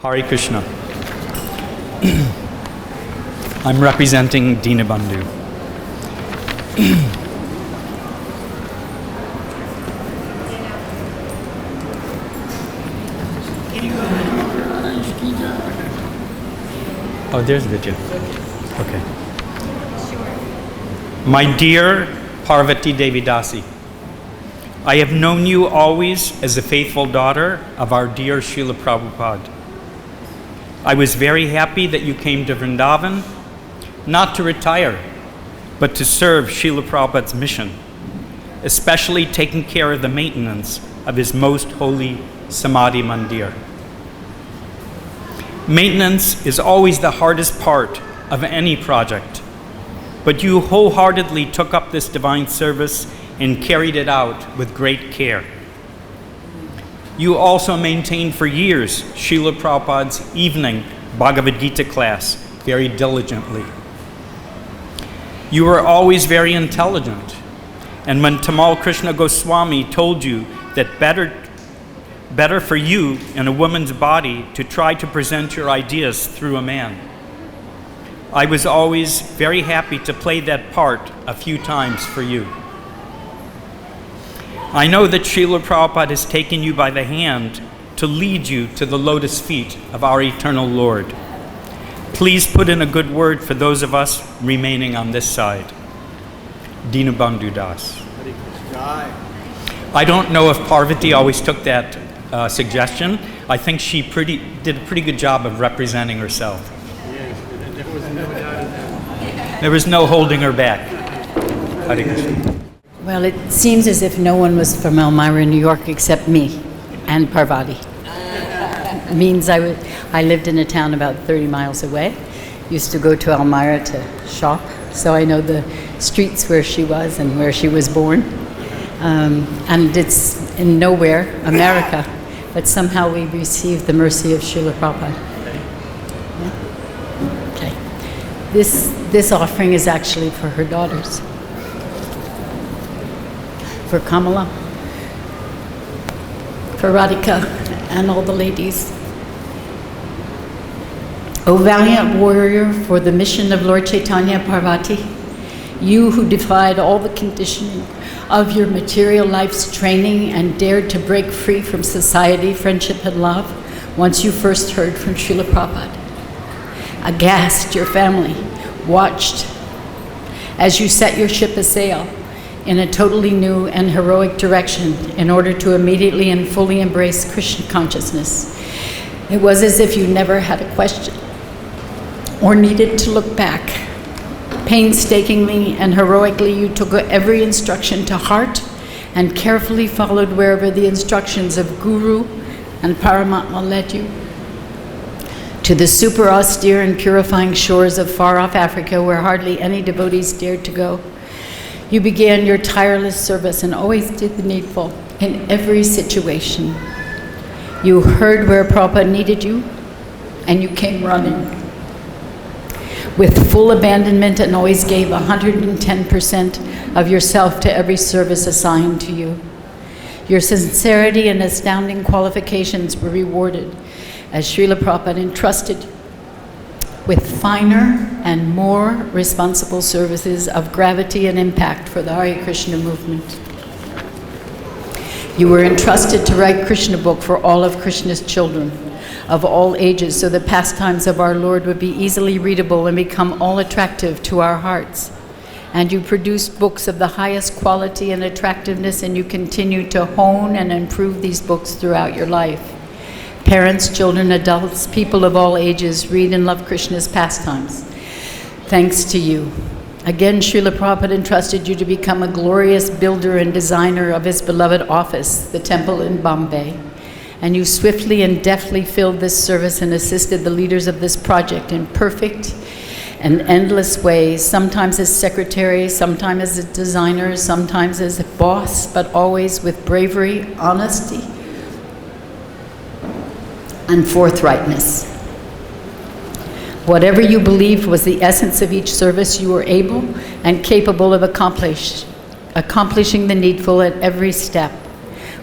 Hare Krishna. I'm representing Dinabandhu. Oh, there's Vijay. Okay. My dear Parvati Devidasi, I have known you always as a faithful daughter of our dear Srila Prabhupada. I was very happy that you came to Vrindavan, not to retire, but to serve Srila Prabhupada's mission, especially taking care of the maintenance of his most holy Samadhi Mandir. Maintenance is always the hardest part of any project, but you wholeheartedly took up this divine service and carried it out with great care. You also maintained for years Srila Prabhupada's evening Bhagavad-Gita class very diligently. You were always very intelligent, and when Tamal Krishna Goswami told you that better for you in a woman's body to try to present your ideas through a man, I was always very happy to play that part a few times for you. I know that Srila Prabhupada has taken you by the hand to lead you to the lotus feet of our eternal Lord. Please put in a good word for those of us remaining on this side. Dinabandhu Das. I don't know if Parvati always took that suggestion. I think she did a pretty good job of representing herself. There was no holding her back. Hare Krishna. Well, it seems as if no one was from Elmira, New York, except me and Parvati. It means I lived in a town about 30 miles away. Used to go to Elmira to shop, so I know the streets where she was and where she was born. And it's in nowhere, America, but somehow we received the mercy of Srila Prabhupada. Yeah? Okay. This offering is actually for her daughters. For Kamala, for Radhika, and all the ladies. O valiant warrior for the mission of Lord Chaitanya Parvati, you who defied all the conditioning of your material life's training and dared to break free from society, friendship, and love once you first heard from Srila Prabhupada. Aghast, your family watched as you set your ship asail in a totally new and heroic direction in order to immediately and fully embrace Krishna consciousness. It was as if you never had a question or needed to look back. Painstakingly and heroically, you took every instruction to heart and carefully followed wherever the instructions of Guru and Paramatma led you. To the super austere and purifying shores of far-off Africa where hardly any devotees dared to go, you began your tireless service and always did the needful in every situation. You heard where Prabhupada needed you, and you came running with full abandonment and always gave 110% of yourself to every service assigned to you. Your sincerity and astounding qualifications were rewarded as Srila Prabhupada entrusted with finer and more responsible services of gravity and impact for the Hare Krishna movement. You were entrusted to write Krishna book for all of Krishna's children of all ages, so the pastimes of our Lord would be easily readable and become all attractive to our hearts. And you produced books of the highest quality and attractiveness, and you continue to hone and improve these books throughout your life. Parents, children, adults, people of all ages read and love Krishna's pastimes. Thanks to you. Again, Srila Prabhupada entrusted you to become a glorious builder and designer of his beloved office, the temple in Bombay. And you swiftly and deftly filled this service and assisted the leaders of this project in perfect and endless ways, sometimes as secretary, sometimes as a designer, sometimes as a boss, but always with bravery, honesty, and forthrightness. Whatever you believed was the essence of each service, you were able and capable of accomplishing the needful at every step.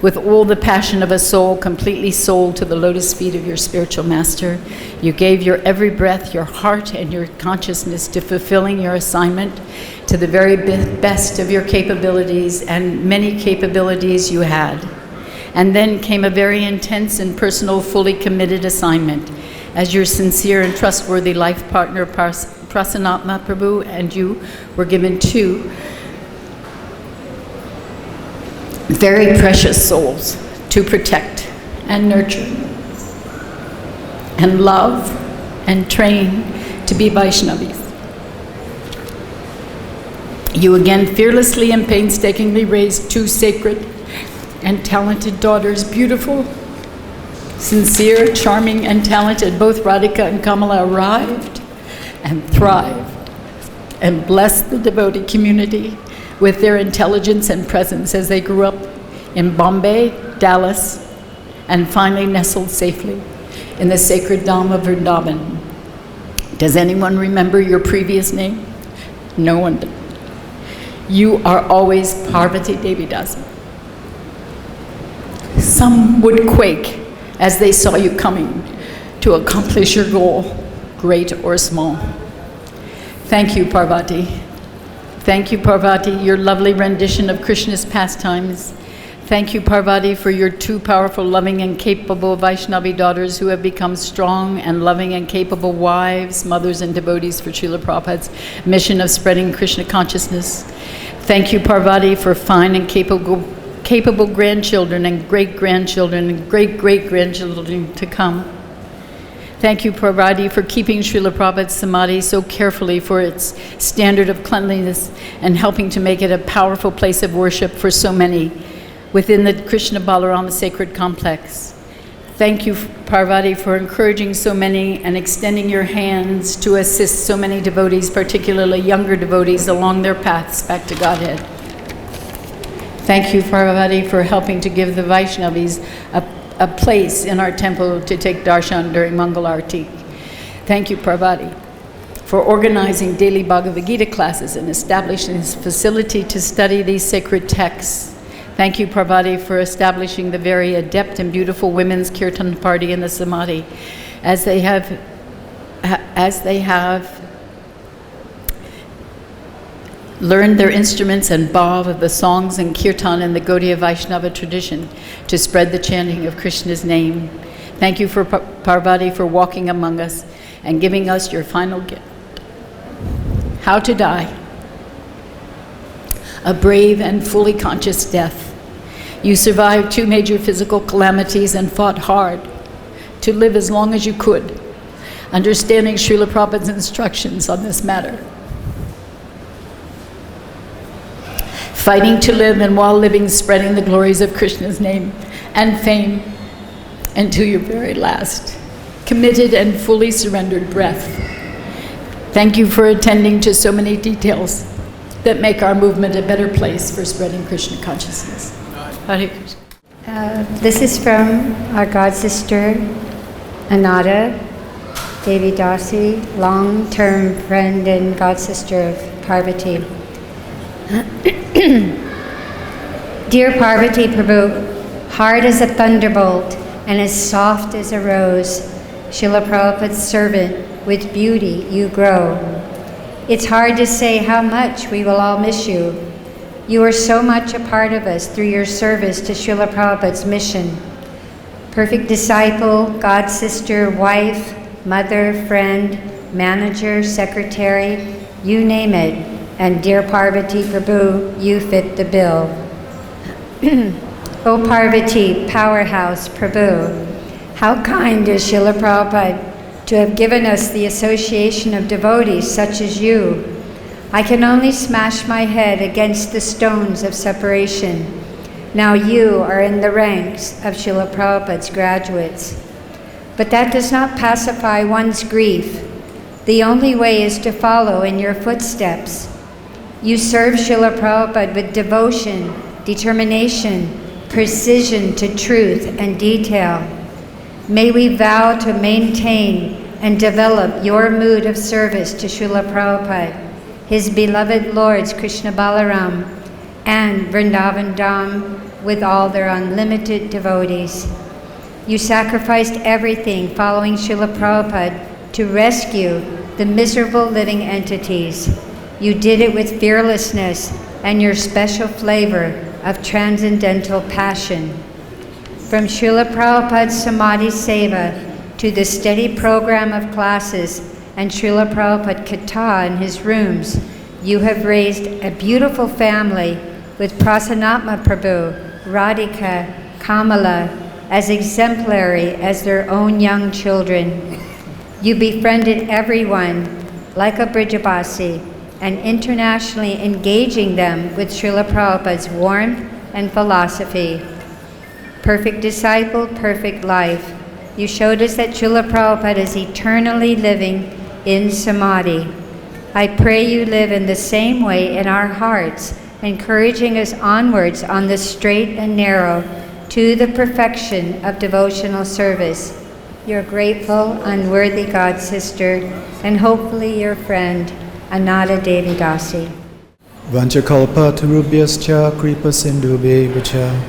with all the passion of a soul completely sold to the lotus feet of your spiritual master. You gave your every breath, your heart, and your consciousness to fulfilling your assignment to the very best of your capabilities, and many capabilities you had. And then came a very intense and personal, fully committed assignment. As your sincere and trustworthy life partner, Prasanatma Prabhu, and you were given 2 very precious souls to protect and nurture and love and train to be Vaishnavis. You again fearlessly and painstakingly raised 2 sacred and talented daughters, beautiful, sincere, charming, and talented. Both Radhika and Kamala arrived and thrived and blessed the devotee community with their intelligence and presence as they grew up in Bombay, Dallas, and finally nestled safely in the sacred Dham of Vrindavan. Does anyone remember your previous name? No one does. You are always Parvati Devidasi. Some would quake as they saw you coming to accomplish your goal, great or small. Thank you, Parvati. Thank you, Parvati, your lovely rendition of Krishna's pastimes. Thank you, Parvati, for your 2 powerful, loving, and capable Vaishnavi daughters who have become strong and loving and capable wives, mothers, and devotees for Srila Prabhupada's mission of spreading Krishna consciousness. Thank you, Parvati, for fine and capable grandchildren and great-grandchildren and great-great-grandchildren to come. Thank you, Parvati, for keeping Srila Prabhupada's Samadhi so carefully for its standard of cleanliness and helping to make it a powerful place of worship for so many within the Krishna Balarama sacred complex. Thank you, Parvati, for encouraging so many and extending your hands to assist so many devotees, particularly younger devotees, along their paths back to Godhead. Thank you, Parvati, for helping to give the Vaishnavis a place in our temple to take darshan during Mangal Arati. Thank you, Parvati, for organizing daily Bhagavad-Gita classes and establishing this facility to study these sacred texts. Thank you, Parvati, for establishing the very adept and beautiful women's kirtan party in the Samadhi, as they have learned their instruments and bhav of the songs and kirtan in the Gaudiya Vaishnava tradition to spread the chanting of Krishna's name. Thank you, for Parvati, for walking among us and giving us your final gift. How to die. A brave and fully conscious death. You survived 2 major physical calamities and fought hard to live as long as you could, understanding Srila Prabhupada's instructions on this matter. Fighting to live, and while living, spreading the glories of Krishna's name and fame until your very last, committed and fully surrendered breath. Thank you for attending to so many details that make our movement a better place for spreading Krishna consciousness. Hare Krishna. This is from our God sister, Anada Devi Dasi, long-term friend and God sister of Parvati. Dear Parvati Prabhu, hard as a thunderbolt and as soft as a rose, Srila Prabhupada's servant, with beauty you grow. It's hard to say how much we will all miss you. You are so much a part of us through your service to Srila Prabhupada's mission. Perfect disciple, God sister, wife, mother, friend, manager, secretary, you name it. And dear Parvati Prabhu, you fit the bill. O Parvati, powerhouse Prabhu, how kind is Srila Prabhupada to have given us the association of devotees such as you. I can only smash my head against the stones of separation. Now you are in the ranks of Srila Prabhupada's graduates. But that does not pacify one's grief. The only way is to follow in your footsteps. You serve Srila Prabhupada with devotion, determination, precision to truth and detail. May we vow to maintain and develop your mood of service to Srila Prabhupada, his beloved Lords Krishna Balaram, and Vrindavan Dham, with all their unlimited devotees. You sacrificed everything following Srila Prabhupada to rescue the miserable living entities. You did it with fearlessness and your special flavor of transcendental passion. From Srila Prabhupada's Samadhi Seva to the steady program of classes and Srila Prabhupada Katha in his rooms, you have raised a beautiful family with Prasanatma Prabhu, Radhika, Kamala as exemplary as their own young children. You befriended everyone like a Brijavasi and internationally engaging them with Srila Prabhupada's warmth and philosophy. Perfect disciple, perfect life. You showed us that Srila Prabhupada is eternally living in Samadhi. I pray you live in the same way in our hearts, encouraging us onwards on the straight and narrow to the perfection of devotional service. Your grateful, unworthy God sister, and hopefully your friend, Anada Devi Dasi. Vanchakalpa tarubhyascha kripa sindhubhya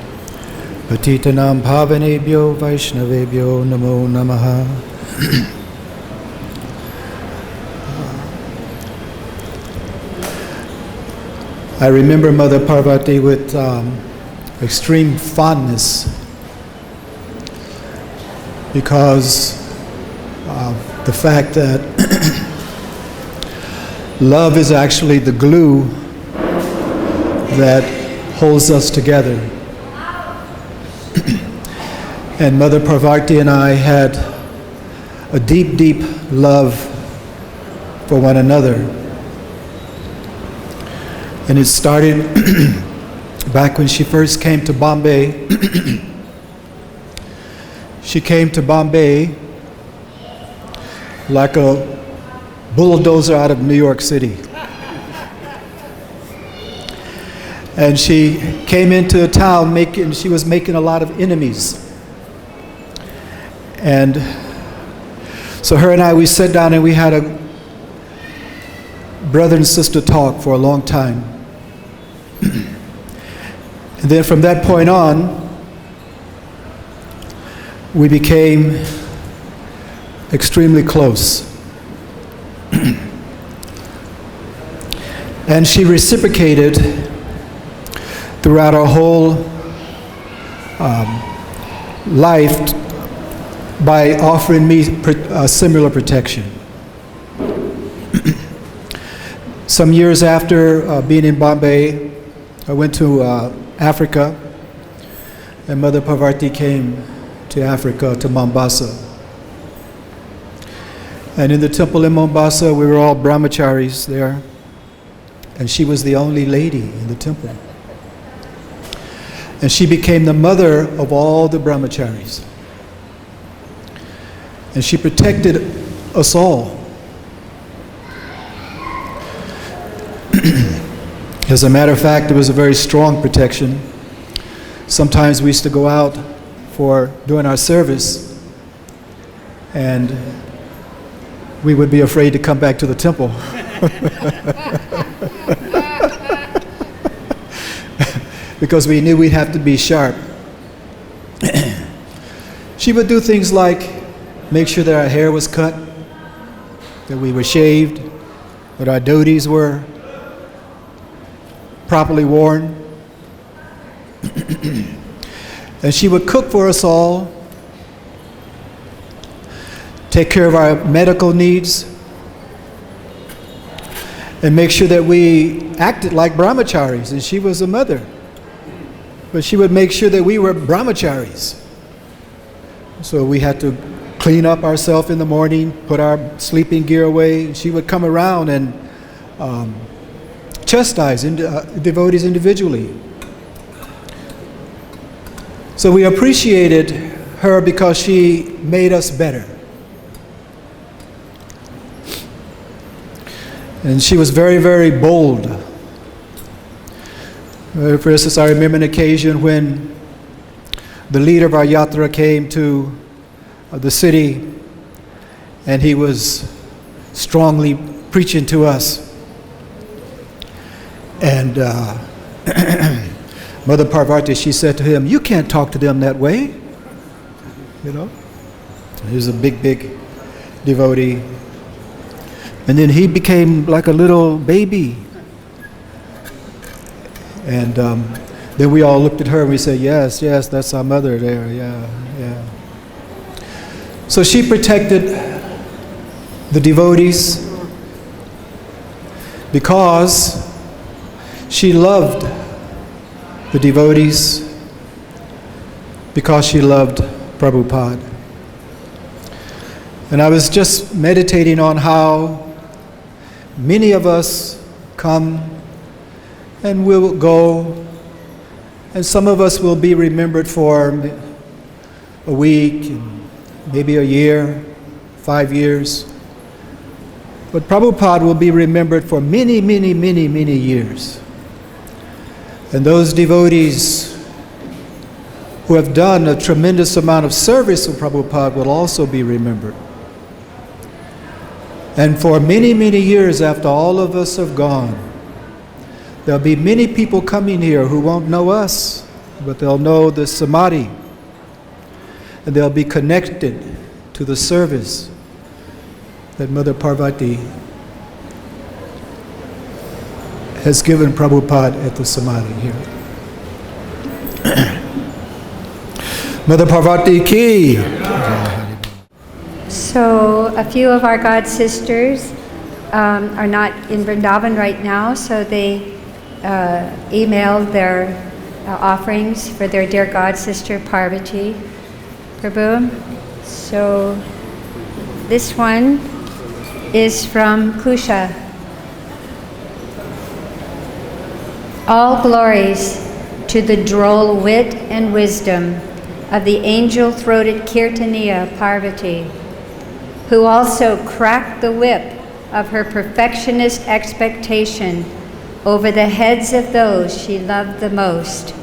patitanam bhavanebhyo vaishnavebhyo namo namaha. I remember Mother Parvati with extreme fondness because of the fact that love is actually the glue that holds us together. And Mother Parvati and I had a deep, deep love for one another. And it started back when she first came to Bombay. She came to Bombay like a bulldozer out of New York City. And she came into a town she was making a lot of enemies. And so her and I, we sat down and we had a brother and sister talk for a long time. And then from that point on, we became extremely close. And she reciprocated throughout our whole life by offering me similar protection. Some years after being in Bombay, I went to Africa, and Mother Parvati came to Africa, to Mombasa. And in the temple in Mombasa, we were all brahmacharis there, and she was the only lady in the temple. And she became the mother of all the brahmacharis. And she protected us all. As a matter of fact, it was a very strong protection. Sometimes we used to go out doing our service, and we would be afraid to come back to the temple. Because we knew we'd have to be sharp. She would do things like make sure that our hair was cut, that we were shaved, that our dhotis were properly worn. And she would cook for us all, take care of our medical needs, and make sure that we acted like brahmacharis. And she was a mother, but she would make sure that we were brahmacharis. So we had to clean up ourselves in the morning, put our sleeping gear away. She would come around and chastise devotees individually. So we appreciated her because she made us better. And she was very, very bold. For instance, I remember an occasion when the leader of our yatra came to the city, and he was strongly preaching to us. And Mother Parvati, she said to him, "You can't talk to them that way." You know? He was a big, big devotee. And then he became like a little baby. And then we all looked at her and we said, yes, that's our mother there, yeah. So she protected the devotees because she loved the devotees, because she loved Prabhupada. And I was just meditating on how many of us come and will go, and some of us will be remembered for a week, and maybe a year, 5 years. But Prabhupada will be remembered for many, many, many, many years. And those devotees who have done a tremendous amount of service to Prabhupada will also be remembered. And for many, many years after all of us have gone, there'll be many people coming here who won't know us, but they'll know the Samadhi. And they'll be connected to the service that Mother Parvati has given Prabhupada at the Samadhi here. Mother Parvati ki! So a few of our God sisters are not in Vrindavan right now, so they emailed their offerings for their dear God sister Parvati Prabhu. So this one is from Kusha. All glories to the droll wit and wisdom of the angel-throated Kirtaniya Parvati, who also cracked the whip of her perfectionist expectation over the heads of those she loved the most.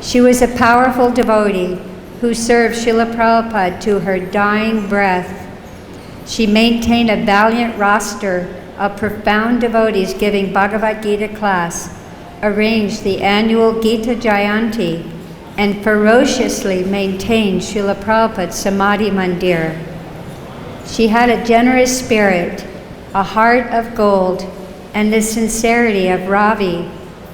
She was a powerful devotee who served Srila Prabhupada to her dying breath. She maintained a valiant roster of profound devotees giving Bhagavad-Gita class, arranged the annual Gita Jayanti, and ferociously maintained Srila Prabhupada's Samadhi Mandir. She had a generous spirit, a heart of gold, and the sincerity of Ravi,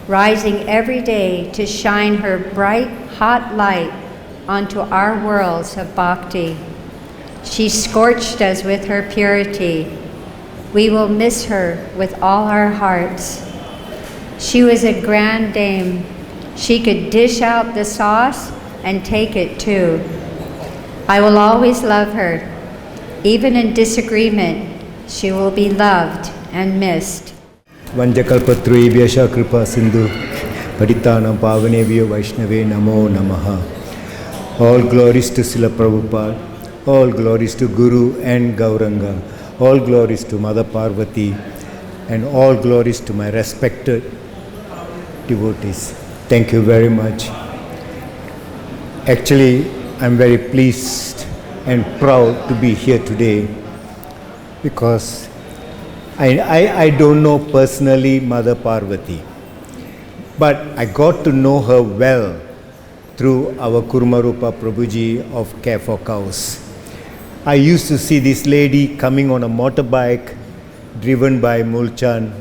rising every day to shine her bright, hot light onto our worlds of bhakti. She scorched us with her purity. We will miss her with all our hearts. She was a grand dame. She could dish out the sauce and take it too. I will always love her. Even in disagreement, she will be loved and missed. Vanjakalpatruyebhyascha kripa sindhu Patitanam pavanebhyo Vaishnave namo namaha. All glories to Srila Prabhupada, all glories to Guru and Gauranga, all glories to Mother Parvati, and all glories to my respected devotees. Thank you very much. Actually, I'm very pleased and proud to be here today because I don't know personally Mother Parvati, but I got to know her well through our Kurmarupa Prabhuji of Care for Cows. I used to see this lady coming on a motorbike driven by Mulchan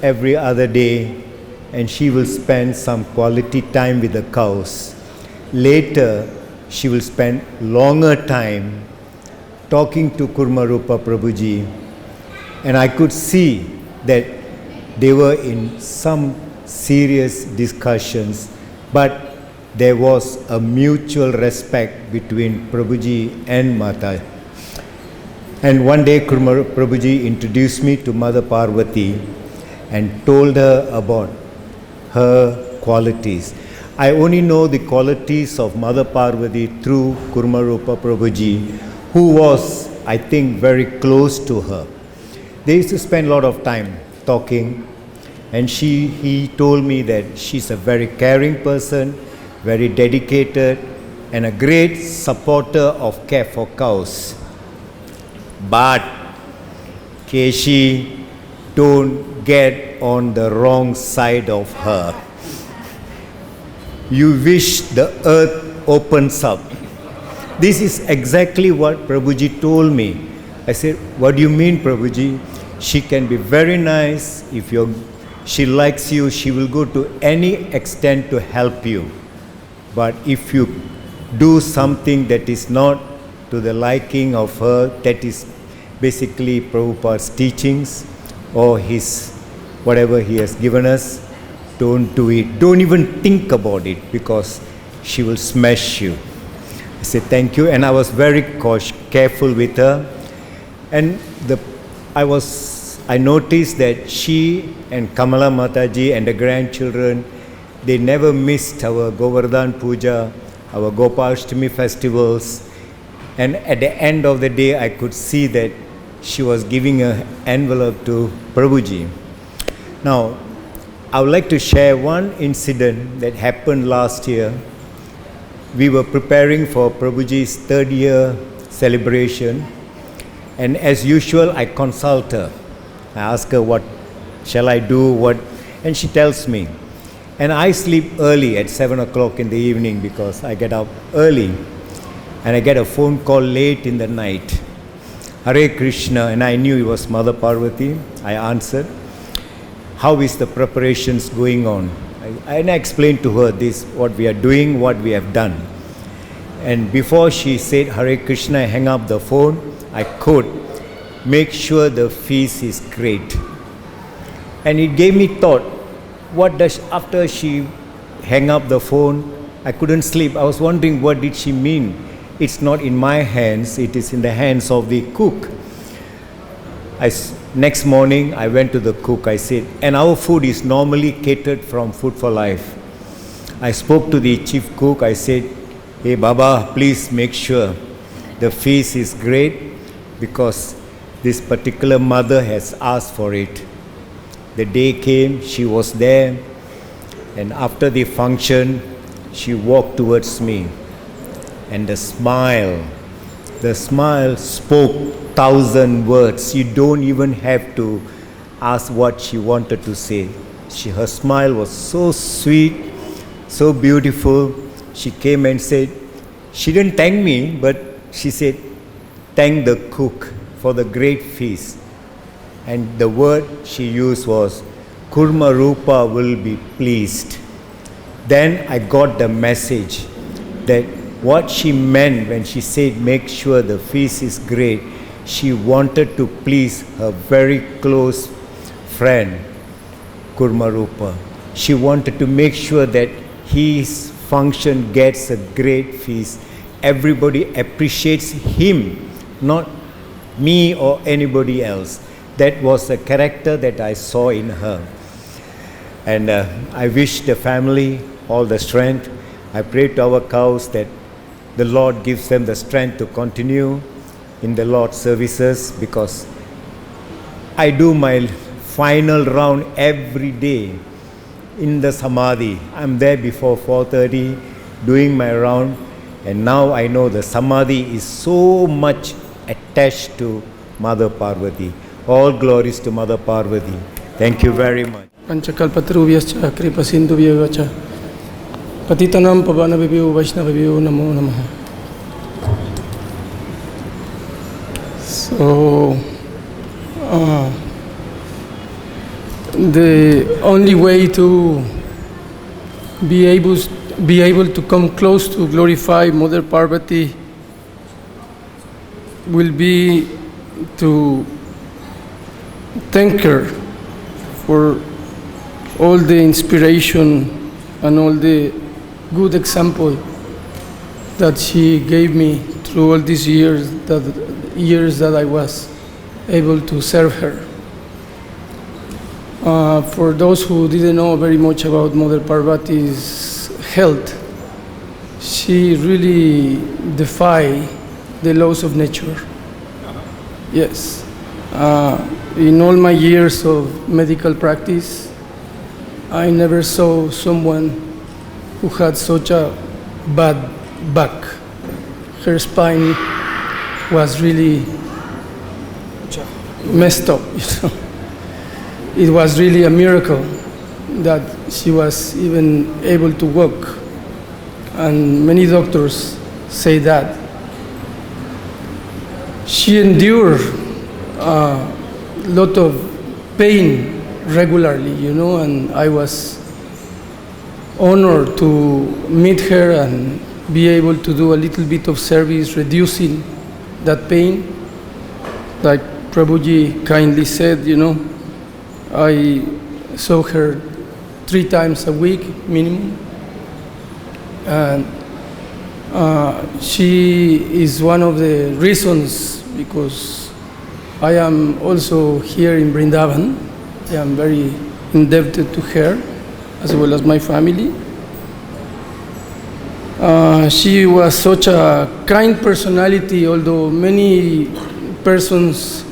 every other day, and she will spend some quality time with the cows. Later, she will spend longer time talking to Kurmarupa Prabhuji, and I could see that they were in some serious discussions, but there was a mutual respect between Prabhuji and Mata. And one day Prabhuji introduced me to Mother Parvati and told her about her qualities. I only know the qualities of Mother Parvati through Kurmarupa Prabhuji, who was, I think, very close to her. They used to spend a lot of time talking, and he told me that she's a very caring person, very dedicated, and a great supporter of Care for Cows. But Keshi, don't get on the wrong side of her. you wish the earth opens up. This is exactly what Prabhuji told me. I said, what do you mean, Prabhuji? She can be very nice. If she likes you, she will go to any extent to help you. But if you do something that is not to the liking of her, that is basically Prabhupada's teachings or his whatever he has given us, don't do it. Don't even think about it, because she will smash you. I said, thank you. And I was very careful with her. And I noticed that she and Kamala Mataji and the grandchildren, they never missed our Govardhan Puja, our Gopashtami festivals. And at the end of the day, I could see that she was giving an envelope to Prabhuji. Now, I would like to share one incident that happened last year. We were preparing for Prabhuji's third year celebration. And as usual, I consult her. I ask her, what shall I do? And she tells me. And I sleep early at 7 o'clock in the evening because I get up early. And I get a phone call late in the night. Hare Krishna, and I knew it was Mother Parvati. I answered. How is the preparations going on? And I explained to her this, what we are doing, what we have done. And before she said Hare Krishna, I hang up the phone. I quote, make sure the feast is great. And it gave me thought, after she hang up the phone, I couldn't sleep. I was wondering, what did she mean? It's not in my hands, it is in the hands of the cook. Next morning, I went to the cook. I said, and our food is normally catered from Food for Life. I spoke to the chief cook. I said, hey Baba, please make sure the feast is great, because this particular mother has asked for it. The day came, she was there, and after the function, she walked towards me. And the smile spoke 1,000 words. You don't even have to ask what she wanted to say. Her smile was so sweet, so beautiful. She came and said, she didn't thank me, but she said, thank the cook for the great feast. And the word she used was, Kurma Rupa will be pleased. Then I got the message that what she meant when she said, make sure the feast is great, she wanted to please her very close friend, Kurma Rupa. She wanted to make sure that his function gets a great feast. Everybody appreciates him, not me or anybody else. That was the character that I saw in her. And I wish the family all the strength. I pray to our cows that the Lord gives them the strength to continue in the Lord's services, because I do my final round every day in the Samadhi. I'm there before 4:30 doing my round, and now I know the Samadhi is so much attached to Mother Parvati. All glories to Mother Parvati. Thank you very much. Panchakalpatarubhyascha kripasindubhyeva Patitanam pavanabhibhyo vaishnavibhyo namo namaha. So, the only way to be able to come close to glorify Mother Parvati will be to thank her for all the inspiration and all the good example that she gave me through all these years that I was able to serve her. For those who didn't know very much about Mother Parvati's health, she really defied the laws of nature. Yes. In all my years of medical practice, I never saw someone who had such a bad back. Her spine was really messed up. It was really a miracle that she was even able to walk and many doctors say that. She endured a lot of pain regularly, and I was honored to meet her and be able to do a little bit of service, reducing that pain. Like Prabhuji kindly said, I saw her 3 times a week minimum. And she is one of the reasons, because I am also here in Vrindavan. I am very indebted to her, as well as my family. She was such a kind personality, although many persons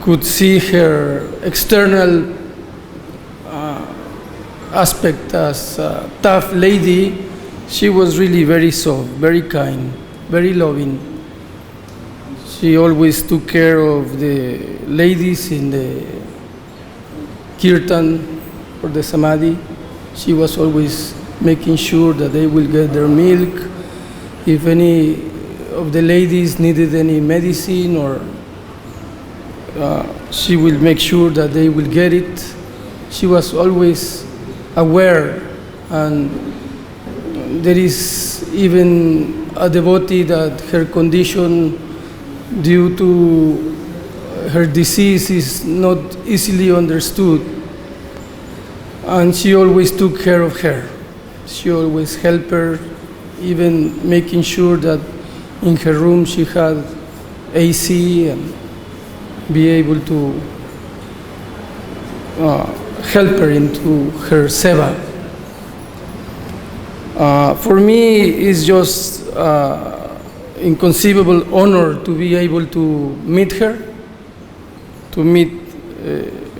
could see her external aspect as a tough lady. She was really very soft, very kind, very loving. She always took care of the ladies in the kirtan or the samadhi. She was always making sure that they will get their milk. If any of the ladies needed any medicine, or she will make sure that they will get it. She was always aware, and there is even a devotee that her condition due to her disease is not easily understood, and she always took care of her. She always helped her, even making sure that in her room she had AC and be able to help her into her seva. For me, it's just inconceivable honor to be able to meet her, to meet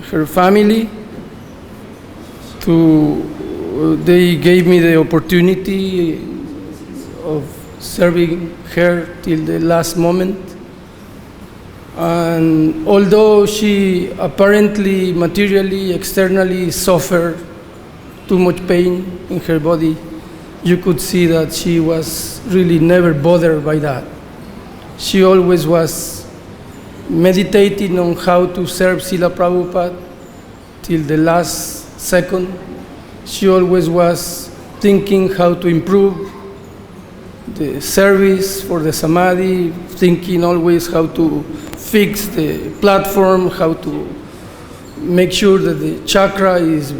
her family. They gave me the opportunity of serving her till the last moment. And although she apparently, materially, externally suffered too much pain in her body, you could see that she was really never bothered by that. She always was meditating on how to serve Srila Prabhupada till the last second. She always was thinking how to improve the service for the samadhi, thinking always how to fix the platform, how to make sure that the chakra is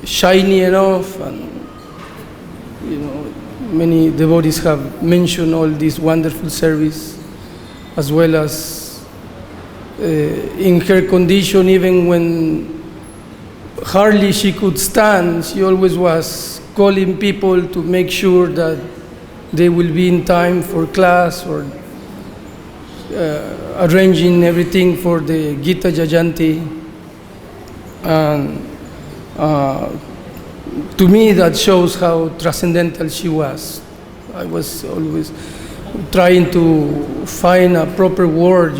shiny enough. And many devotees have mentioned all this wonderful service, as well as in her condition, even when hardly she could stand, she always was calling people to make sure that they will be in time for class, or arranging everything for the Gita Jayanti. And to me, that shows how transcendental she was. I was always trying to find a proper word,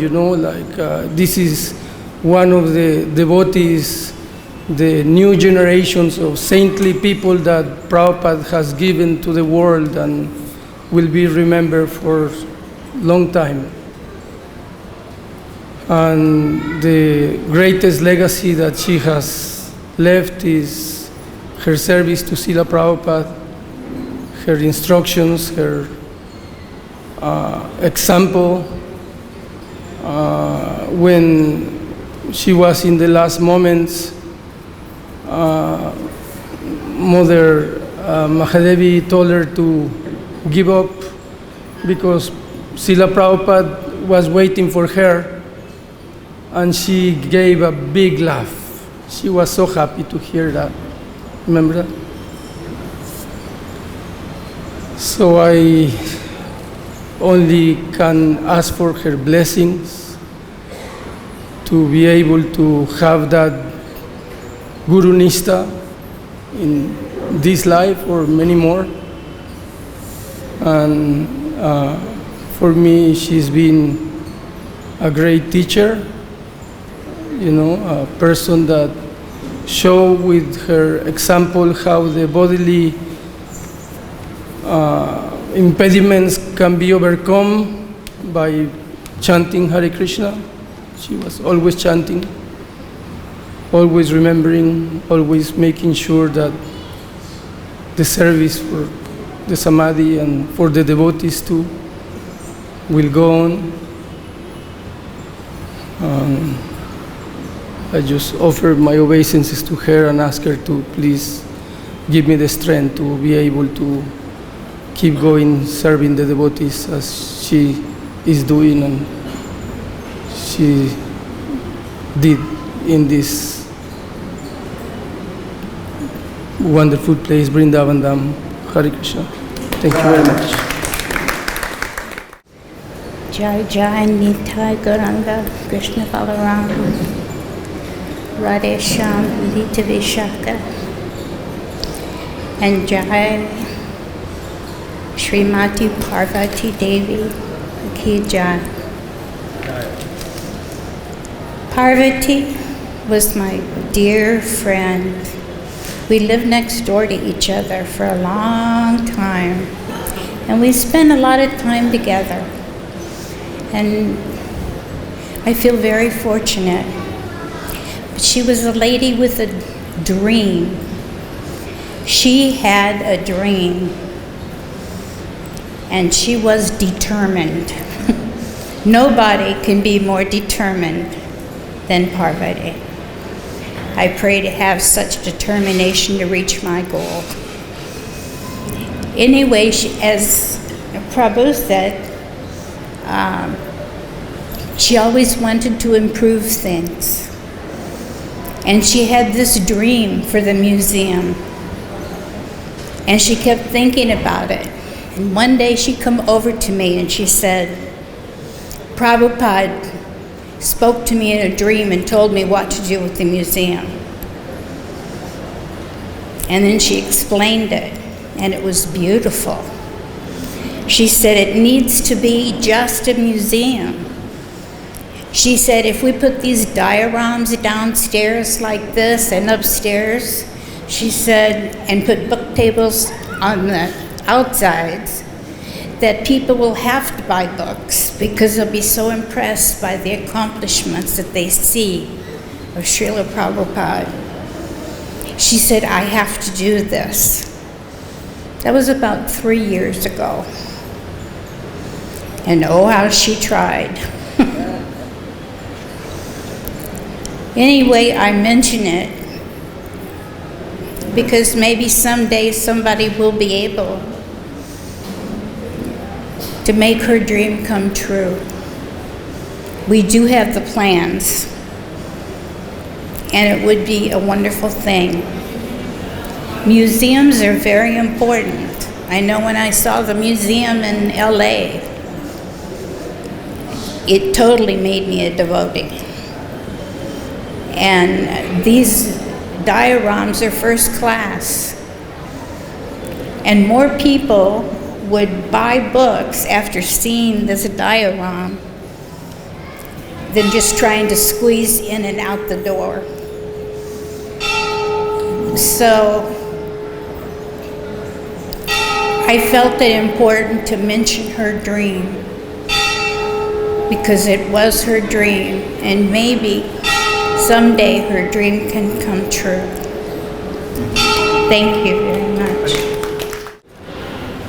this is one of the devotees, the new generations of saintly people that Prabhupada has given to the world and will be remembered for a long time. And the greatest legacy that she has left is her service to Srila Prabhupada, her instructions, her example. When she was in the last moments, Mother Mahadevi told her to give up, because Srila Prabhupada was waiting for her, and she gave a big laugh. She was so happy to hear that. Remember that? So I only can ask for her blessings to be able to have that Guru Nishta in this life or many more. And for me, she's been a great teacher, a person that showed with her example how the bodily impediments can be overcome by chanting Hare Krishna. She was always chanting, always remembering, always making sure that the service for the Samadhi and for the devotees too will go on. I just offer my obeisances to her and ask her to please give me the strength to be able to keep going serving the devotees as she is doing and she did in this wonderful place, Vrindavan Dham. Hare Krishna. Thank you very much. Jai Jai Nitai Gauranga Krishna Balaram Radhe Shyam Lita Vishaka and Jai Srimati Parvati Devi Ki Jai. Parvati was my dear friend. We lived next door to each other for a long time, and we spent a lot of time together. And I feel very fortunate. But she was a lady with a dream. She had a dream, and she was determined. Nobody can be more determined than Parvati. I pray to have such determination to reach my goal. Anyway, as Prabhu said, she always wanted to improve things. And she had this dream for the museum. And she kept thinking about it. And one day she come over to me and she said, Prabhupada spoke to me in a dream and told me what to do with the museum. And then she explained it, and it was beautiful. She said it needs to be just a museum. She said if we put these dioramas downstairs like this and upstairs, she said, and put book tables on the outsides, that people will have to buy books because they'll be so impressed by the accomplishments that they see of Srila Prabhupada. She said, I have to do this. That was about 3 years ago. And oh, how she tried. Anyway, I mention it because maybe someday somebody will be able to make her dream come true. We do have the plans, and it would be a wonderful thing. Museums are very important. I know when I saw the museum in LA, it totally made me a devotee. And these dioramas are first class. And more people would buy books after seeing this diorama than just trying to squeeze in and out the door. So I felt it important to mention her dream because it was her dream, and maybe someday her dream can come true. Thank you very much.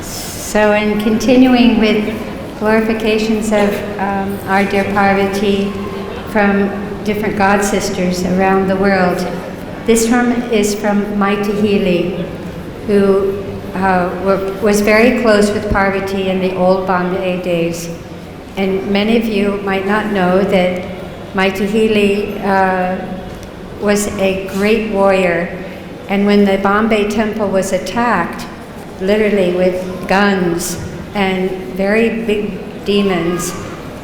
So in continuing with glorifications of our dear Parvati from different god sisters around the world, this one is from Mataji, who was very close with Parvati in the old Bombay days. And many of you might not know that Mataji was a great warrior. And when the Bombay temple was attacked, literally with guns and very big demons,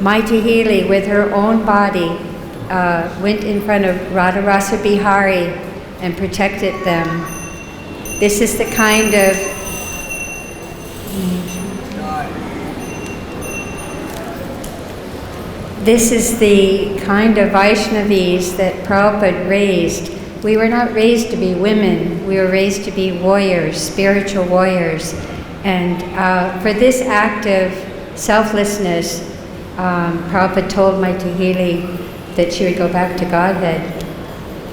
Mataji, with her own body, went in front of Radharasa Bihari and protected them. This is the kind of Vaishnavis that Prabhupada raised. We were not raised to be women. We were raised to be warriors, spiritual warriors. And for this act of selflessness, Prabhupada told Mataji that she would go back to Godhead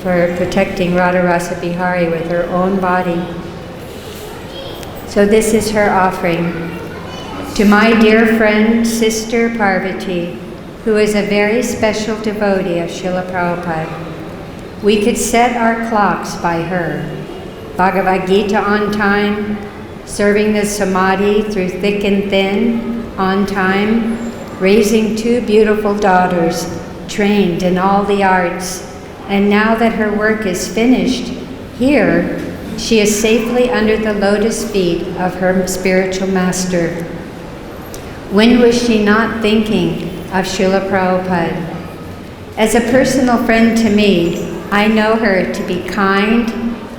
for protecting Radharasa Bihari with her own body. So this is her offering. To my dear friend, Sister Parvati, who is a very special devotee of Srila Prabhupada, we could set our clocks by her. Bhagavad-Gita on time, serving the samadhi through thick and thin, on time, raising 2 beautiful daughters, trained in all the arts, and now that her work is finished, here, she is safely under the lotus feet of her spiritual master. When was she not thinking of Srila Prabhupada? As a personal friend to me, I know her to be kind,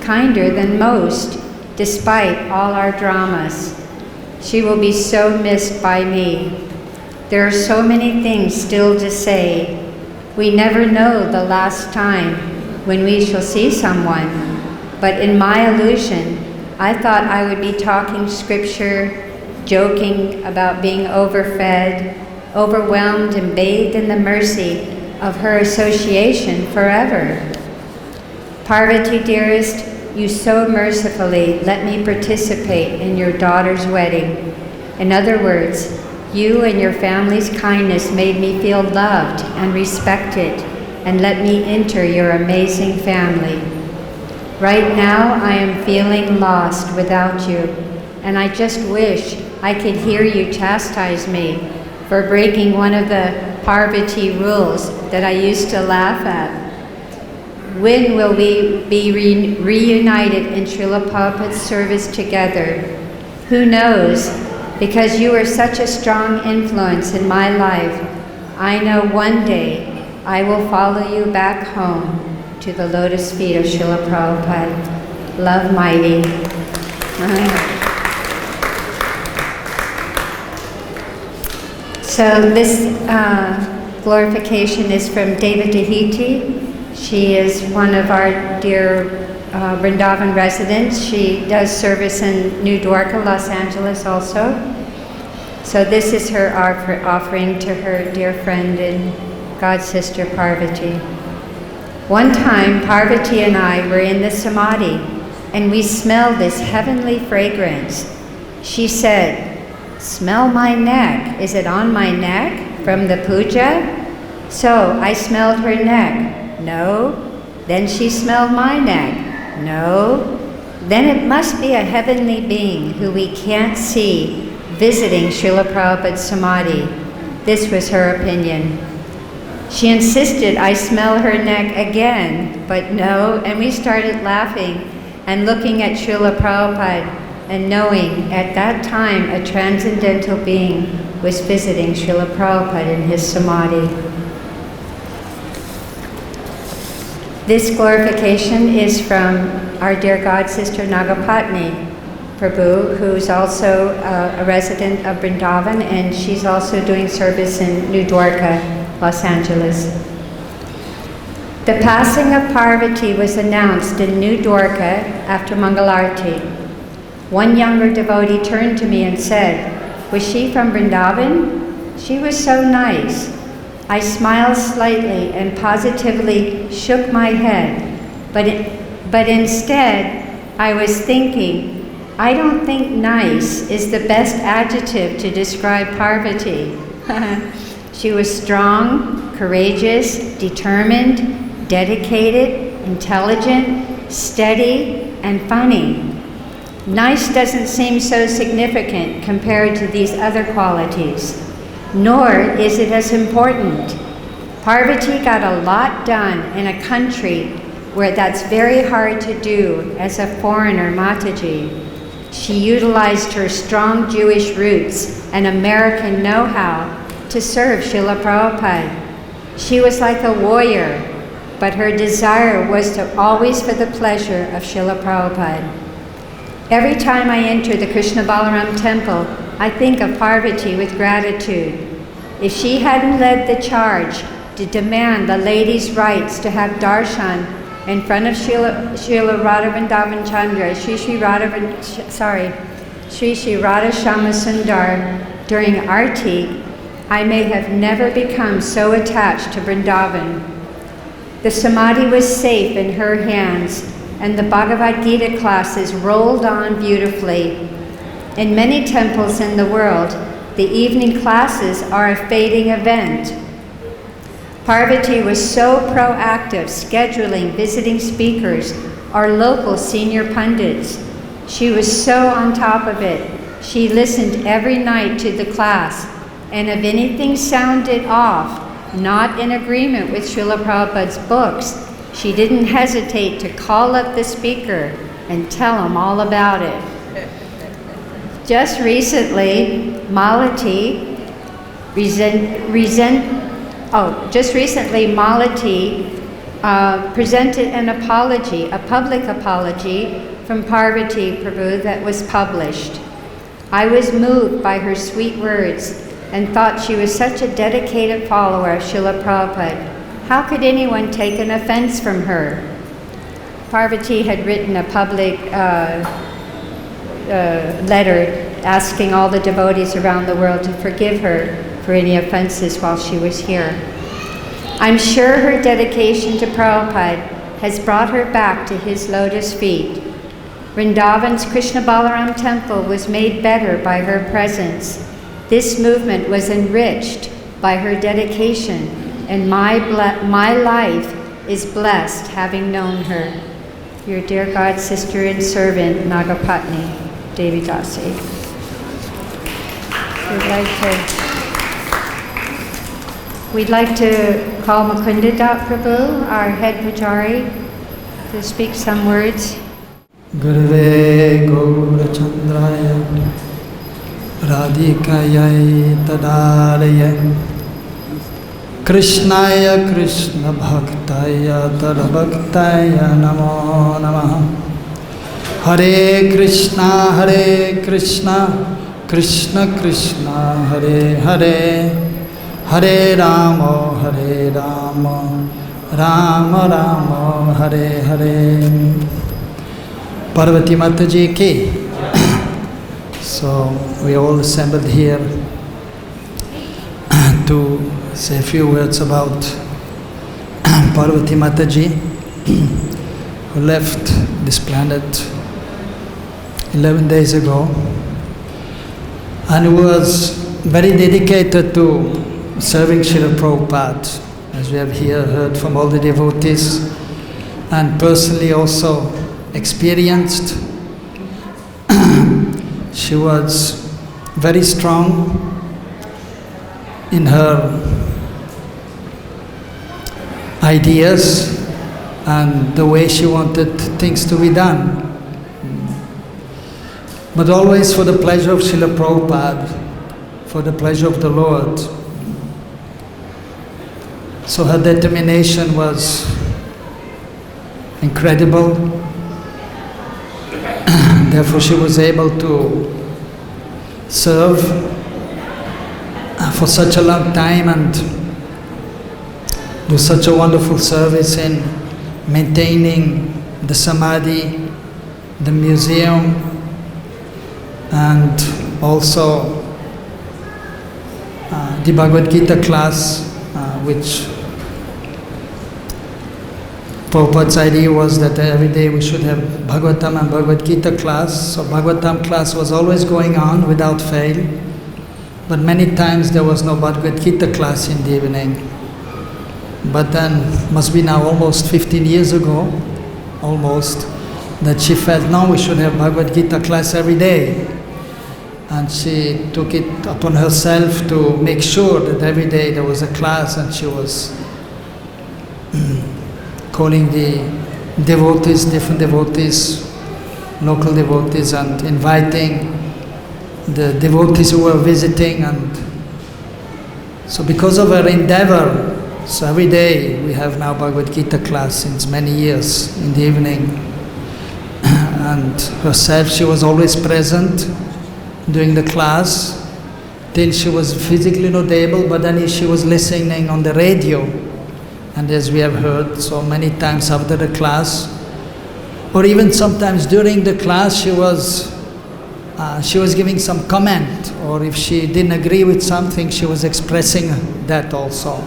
kinder than most, despite all our dramas. She will be so missed by me. There are so many things still to say. We never know the last time when we shall see someone, but in my illusion, I thought I would be talking scripture, joking about being overfed, overwhelmed and bathed in the mercy of her association forever. Parvati, dearest, you so mercifully let me participate in your daughter's wedding. In other words, you and your family's kindness made me feel loved and respected and let me enter your amazing family. Right now, I am feeling lost without you, and I just wish I could hear you chastise me for breaking one of the Parvati rules that I used to laugh at. When will we be reunited in Srila Prabhupada's service together? Who knows? Because you are such a strong influence in my life, I know one day I will follow you back home to the lotus feet of Srila Prabhupada. Love, mighty. So this glorification is from Devadahiti. She is one of our dear Vrindavan residents. She does service in New Dwarka, Los Angeles also. So this is her offering to her dear friend and God sister Parvati. One time Parvati and I were in the samadhi and we smelled this heavenly fragrance. She said, "Smell my neck. Is it on my neck from the puja?" So I smelled her neck. No. Then she smelled my neck. No. Then it must be a heavenly being who we can't see visiting Srila Prabhupada's samadhi. This was her opinion. She insisted I smell her neck again, but no, and we started laughing and looking at Srila Prabhupada and knowing at that time a transcendental being was visiting Srila Prabhupada in his samadhi. This glorification is from our dear God sister Nagapatni Prabhu, who's also a resident of Vrindavan, and she's also doing service in New Dwarka, Los Angeles. The passing of Parvati was announced in New Dwarka after Mangalarti. One younger devotee turned to me and said, "Was she from Vrindavan? She was so nice." I smiled slightly and positively shook my head, but instead I was thinking, I don't think nice is the best adjective to describe Parvati. She was strong, courageous, determined, dedicated, intelligent, steady, and funny. Nice doesn't seem so significant compared to these other qualities, nor is it as important. Parvati got a lot done in a country where that's very hard to do as a foreigner, Mataji. She utilized her strong Jewish roots and American know-how to serve Srila Prabhupada. She was like a warrior, but her desire was to always for the pleasure of Srila Prabhupada. Every time I enter the Krishna Balaram temple, I think of Parvati with gratitude. If she hadn't led the charge to demand the ladies' rights to have darshan in front of Srila Radha Vrindavan Chandra, Sri Sri Radha Shama Sundar during Arti, I may have never become so attached to Vrindavan. The Samadhi was safe in her hands, and the Bhagavad-Gita classes rolled on beautifully. In many temples in the world, the evening classes are a fading event. Parvati was so proactive, scheduling visiting speakers, our local senior pundits. She was so on top of it. She listened every night to the class, and if anything sounded off, not in agreement with Srila Prabhupada's books, she didn't hesitate to call up the speaker and tell him all about it. Just recently, Malati presented an apology, a public apology from Parvati Prabhu that was published. I was moved by her sweet words and thought she was such a dedicated follower of Srila Prabhupada. How could anyone take an offense from her? Parvati had written a public letter asking all the devotees around the world to forgive her for any offenses while she was here. I'm sure her dedication to Prabhupada has brought her back to his lotus feet. Vrindavan's Krishna Balaram temple was made better by her presence. This movement was enriched by her dedication, and my life is blessed having known her. Your dear God, sister and servant, Nagapatni, Devi Dasi. We'd like to call Mukunda Dat Prabhu, our head pujari, to speak some words. Gurve Gaura Chandraya Radhikaya Tadaraya Krishnaya Krishna Bhaktaya Tadabhaktaya Namo Namaha Hare Krishna Krishna Krishna Hare Hare Hare Rama Rama Rama Hare Hare. Parvati Mataji ki. So we all assembled here to say a few words about Parvati Mataji, who left this planet 11 days ago, and who was very dedicated to serving Srila Prabhupada, as we have here heard from all the devotees, and personally also experienced. She was very strong in her ideas and the way she wanted things to be done, but always for the pleasure of Srila Prabhupada, for the pleasure of the Lord. So her determination was incredible. Therefore she was able to serve for such a long time and do such a wonderful service in maintaining the Samadhi, the museum, and also the Bhagavad-Gita class, which Prabhupada's idea was that every day we should have Bhagavatam and Bhagavad-Gita class. So Bhagavatam class was always going on without fail, but many times there was no Bhagavad-Gita class in the evening. But then, must be now almost 15 years ago, almost, that she felt, no, we should have Bhagavad-Gita class every day. And she took it upon herself to make sure that every day there was a class, and she was calling the devotees, different devotees, local devotees, and inviting the devotees who were visiting. And so because of her endeavor, so every day we have now Bhagavad-Gita class since many years in the evening. And herself, she was always present during the class till she was physically not able, but then she was listening on the radio. And as we have heard so many times after the class, or even sometimes during the class, she was she was giving some comment, or if she didn't agree with something, she was expressing that also.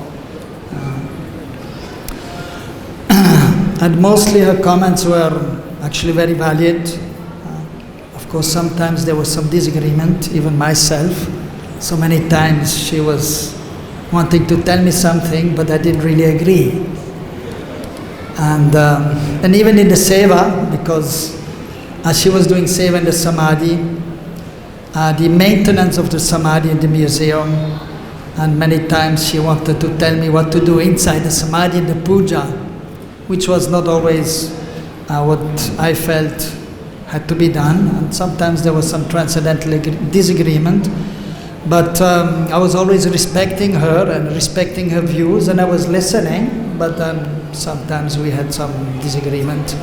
And mostly her comments were actually very valid. Of course, sometimes there was some disagreement, even myself. So many times she was wanting to tell me something, but I didn't really agree. And even in the seva, because as she was doing seva in the samadhi, the maintenance of the samadhi in the museum, and many times she wanted to tell me what to do inside the samadhi in the puja, which was not always what I felt had to be done, and sometimes there was some transcendental disagreement. But I was always respecting her and respecting her views, and I was listening, but then sometimes we had some disagreement.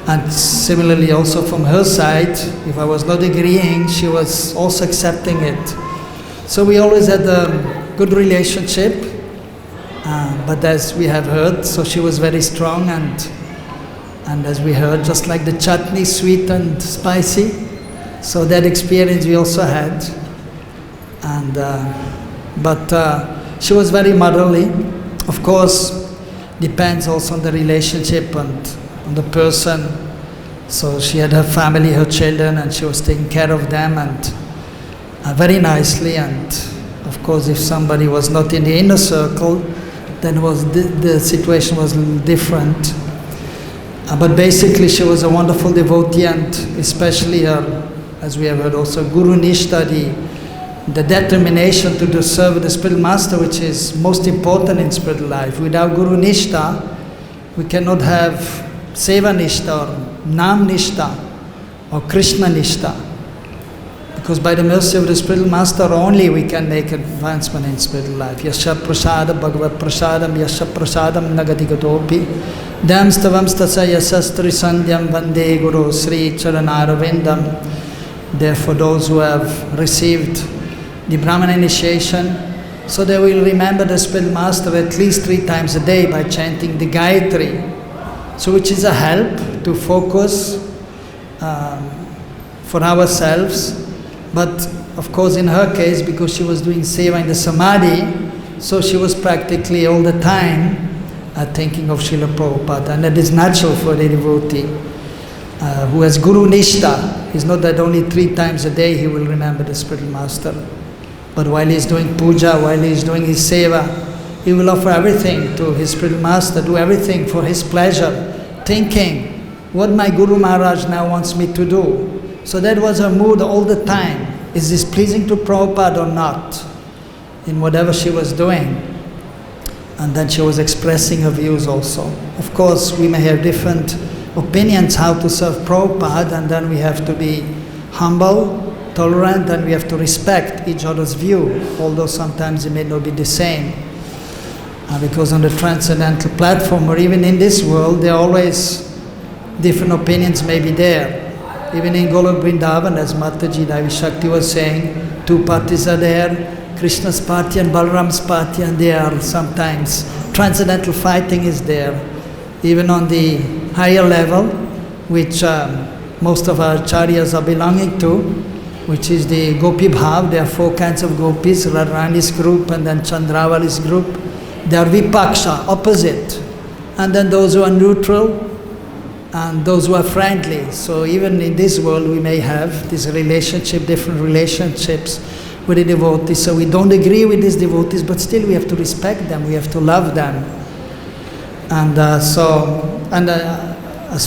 And similarly also from her side, if I was not agreeing, she was also accepting it. So we always had a good relationship, but as we have heard, so she was very strong, and as we heard, just like the chutney, sweet and spicy, so that experience we also had. And but she was very motherly. Of course, depends also on the relationship and on the person. So she had her family, her children, and she was taking care of them, and very nicely. And of course, if somebody was not in the inner circle, then the situation was a little different. But basically, she was a wonderful devotee, and especially her, as we have heard also, Guru Nishtha, the determination to serve the spiritual master, which is most important in spiritual life. Without Guru Nishtha, we cannot have Seva Nishtha or Nam Nishtha or Krishna Nishtha. Because by the mercy of the spiritual master only we can make advancement in spiritual life. Yasha prasada bhagavad prasadam yasha prasadam nagadikatopi dam stavam stasa yasastri sandhyam vande guru sri charanarvindam. Therefore those who have received the Brahmana initiation, so they will remember the spiritual master at least 3 times a day by chanting the Gayatri. So which is a help to focus for ourselves. But of course in her case, because she was doing seva in the samadhi, so she was practically all the time thinking of Srila Prabhupada. And that is natural for a devotee who has Guru Nishtha. It's not that only 3 times a day he will remember the spiritual master. But while he is doing puja, while he is doing his seva, he will offer everything to his spiritual master, do everything for his pleasure, thinking what my Guru Maharaj now wants me to do. So that was her mood all the time. Is this pleasing to Prabhupada or not? In whatever she was doing. And then she was expressing her views also. Of course, we may have different opinions how to serve Prabhupada, and then we have to be humble, tolerant, and we have to respect each other's view, although sometimes it may not be the same. Because on the transcendental platform, or even in this world, there are always different opinions may be there. Even in Golok Vrindavan, as Mataji Devi Shakti was saying, 2 parties are there, Krishna's party and Balaram's party, and there are sometimes transcendental fighting is there. Even on the higher level, which most of our acharyas are belonging to, which is the Gopi Bhav. There are 4 kinds of gopis, Radharani's group and then Chandravali's group. They are vipaksha, opposite. And then those who are neutral and those who are friendly. So even in this world we may have this relationship, different relationships with the devotees. So we don't agree with these devotees, but still we have to respect them, we have to love them. And as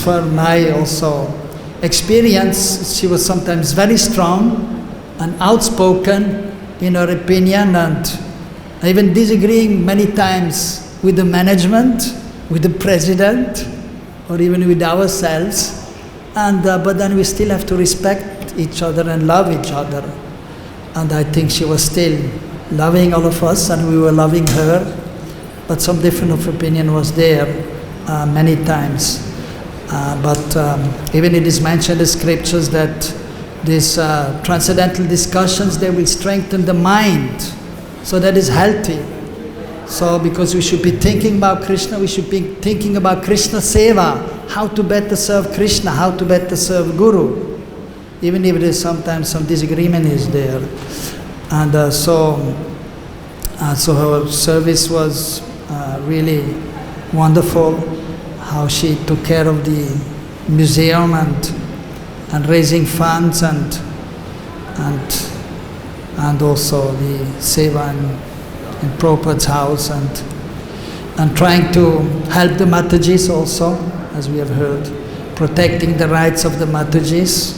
for my also experience, she was sometimes very strong and outspoken in her opinion, and even disagreeing many times with the management, with the president, or even with ourselves. And but then we still have to respect each other and love each other. And I think she was still loving all of us, and we were loving her. But some difference of opinion was there many times. But even it is mentioned in the scriptures that these transcendental discussions, they will strengthen the mind. So that is healthy. So because we should be thinking about Krishna, we should be thinking about Krishna Seva, how to better serve Krishna, how to better serve Guru. even if there's sometimes some disagreement is there. And so her service was really wonderful, how she took care of the museum and raising funds and also the seva in Prabhupada's house and trying to help the Matajis also, as we have heard, protecting the rights of the Matajis.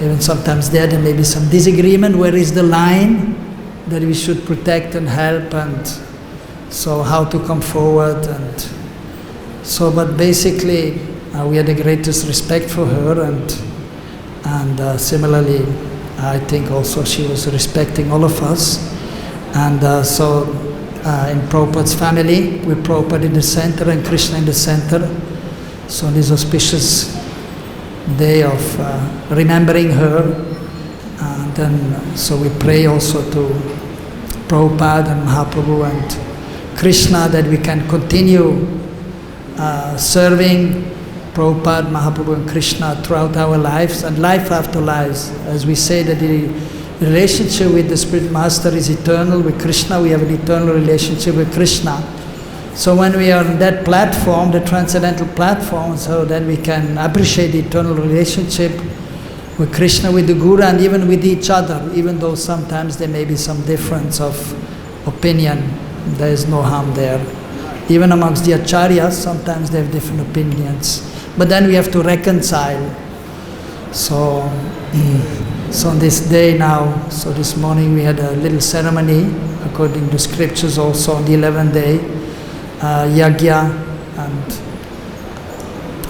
Even sometimes there may be some disagreement, where is the line that we should protect and help, and so how to come forward. And so, but basically we had the greatest respect for her, and similarly I think also she was respecting all of us. And so in Prabhupada's family, with Prabhupada in the center and Krishna in the center, so on this auspicious day of remembering her, and then so we pray also to Prabhupada and Mahaprabhu and Krishna that we can continue serving Prabhupada, Mahaprabhu and Krishna throughout our lives and life after lives. As we say that the relationship with the Spirit Master is eternal, with Krishna we have an eternal relationship with Krishna. So when we are on that platform, the transcendental platform, so then we can appreciate the eternal relationship with Krishna, with the Guru, and even with each other, even though sometimes there may be some difference of opinion. There is no harm there. Even amongst the acharyas, sometimes they have different opinions. But then we have to reconcile. So on this day now, so this morning we had a little ceremony, according to scriptures also, on the 11th day, yagya and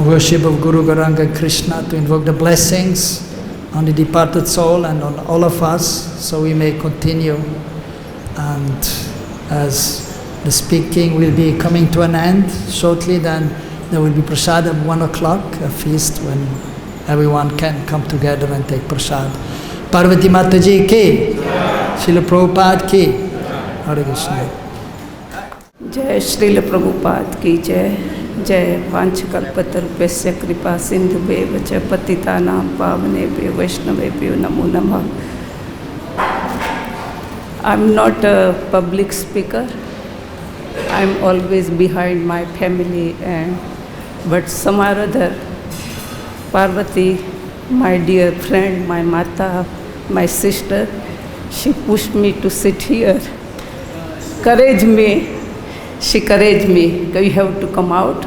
worship of Guru Gauranga and Krishna to invoke the blessings on the departed soul and on all of us, so we may continue. And as the speaking will be coming to an end shortly, then there will be prasad at 1 o'clock, a feast when everyone can come together and take prasad. Parvati Mataji ki, Srila Prabhupada ki, Hare Krishna. जय श्रील प्रभुपाद की जय जय वाञ्छकल्पतरुभ्यश्च कृपा सिन्धुभ्येव च पतितानां पावनेभ्यो वैष्णवेभ्यो नमो नमः. I'm not a public speaker. I'm always behind my family, but somehow or other, Parvati, my dear friend, my Mata, my sister, she pushed me to sit here. Encouraged me. She encouraged me that you have to come out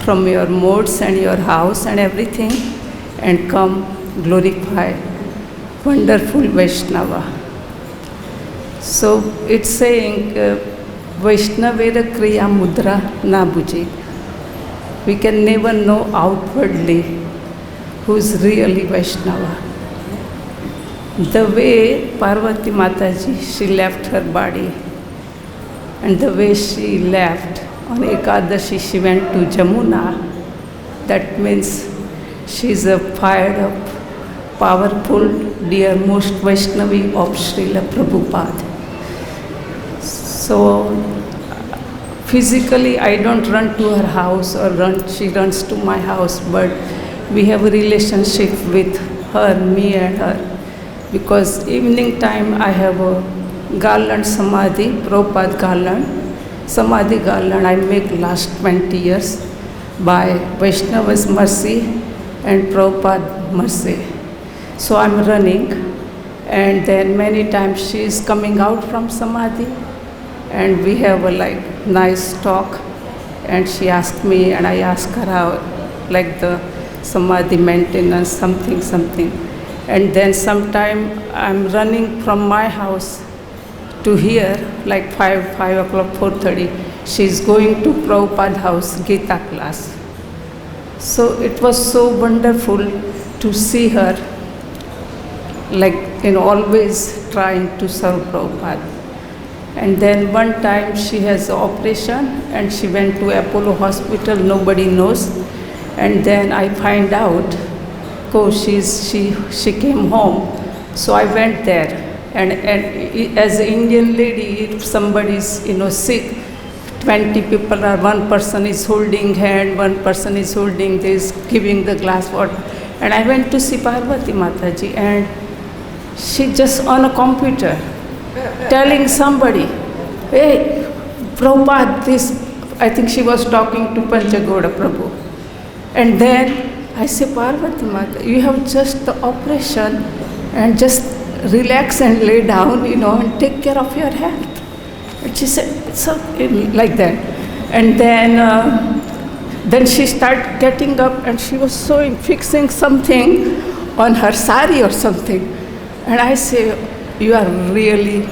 from your modes and your house and everything and come glorify wonderful Vaishnava. So it's saying, Vaishnavera kriya mudra na bhuji. We can never know outwardly who's really Vaishnava. The way Parvati Mataji, she left her body, and the way she left on Ekadashi, she went to Jamuna. That means she's a fired up, powerful, dear most Vaishnavi of Srila Prabhupada. So physically I don't run to her house or she runs to my house, but we have a relationship with her, me and her, because evening time I have a garland samadhi, Prabhupada garland, samadhi garland I make last 20 years by Vaishnava's mercy and Prabhupada mercy. So I'm running, and then many times she is coming out from samadhi and we have a nice talk, and she asked me and I asked her how the samadhi maintenance, something. And then sometime I'm running from my house to here, 5 o'clock, 4:30. She's going to Prabhupada house, Gita class. So it was so wonderful to see her, always trying to serve Prabhupada. And then one time she has an operation and she went to Apollo hospital, nobody knows. And then I find out, she came home. So I went there. And as an Indian lady, if somebody is sick, 20 people are, one person is holding hand, one person is holding this, giving the glass water. And I went to see Parvati Mataji, and she just on a computer telling somebody, hey, Prabhupada, this, I think she was talking to Panchagoda Prabhu. And then I say, Parvati Mata, you have just the operation and just relax and lay down, and take care of your health. And she said, so like that. And then she started getting up and she was fixing something on her sari or something. And I say, you are really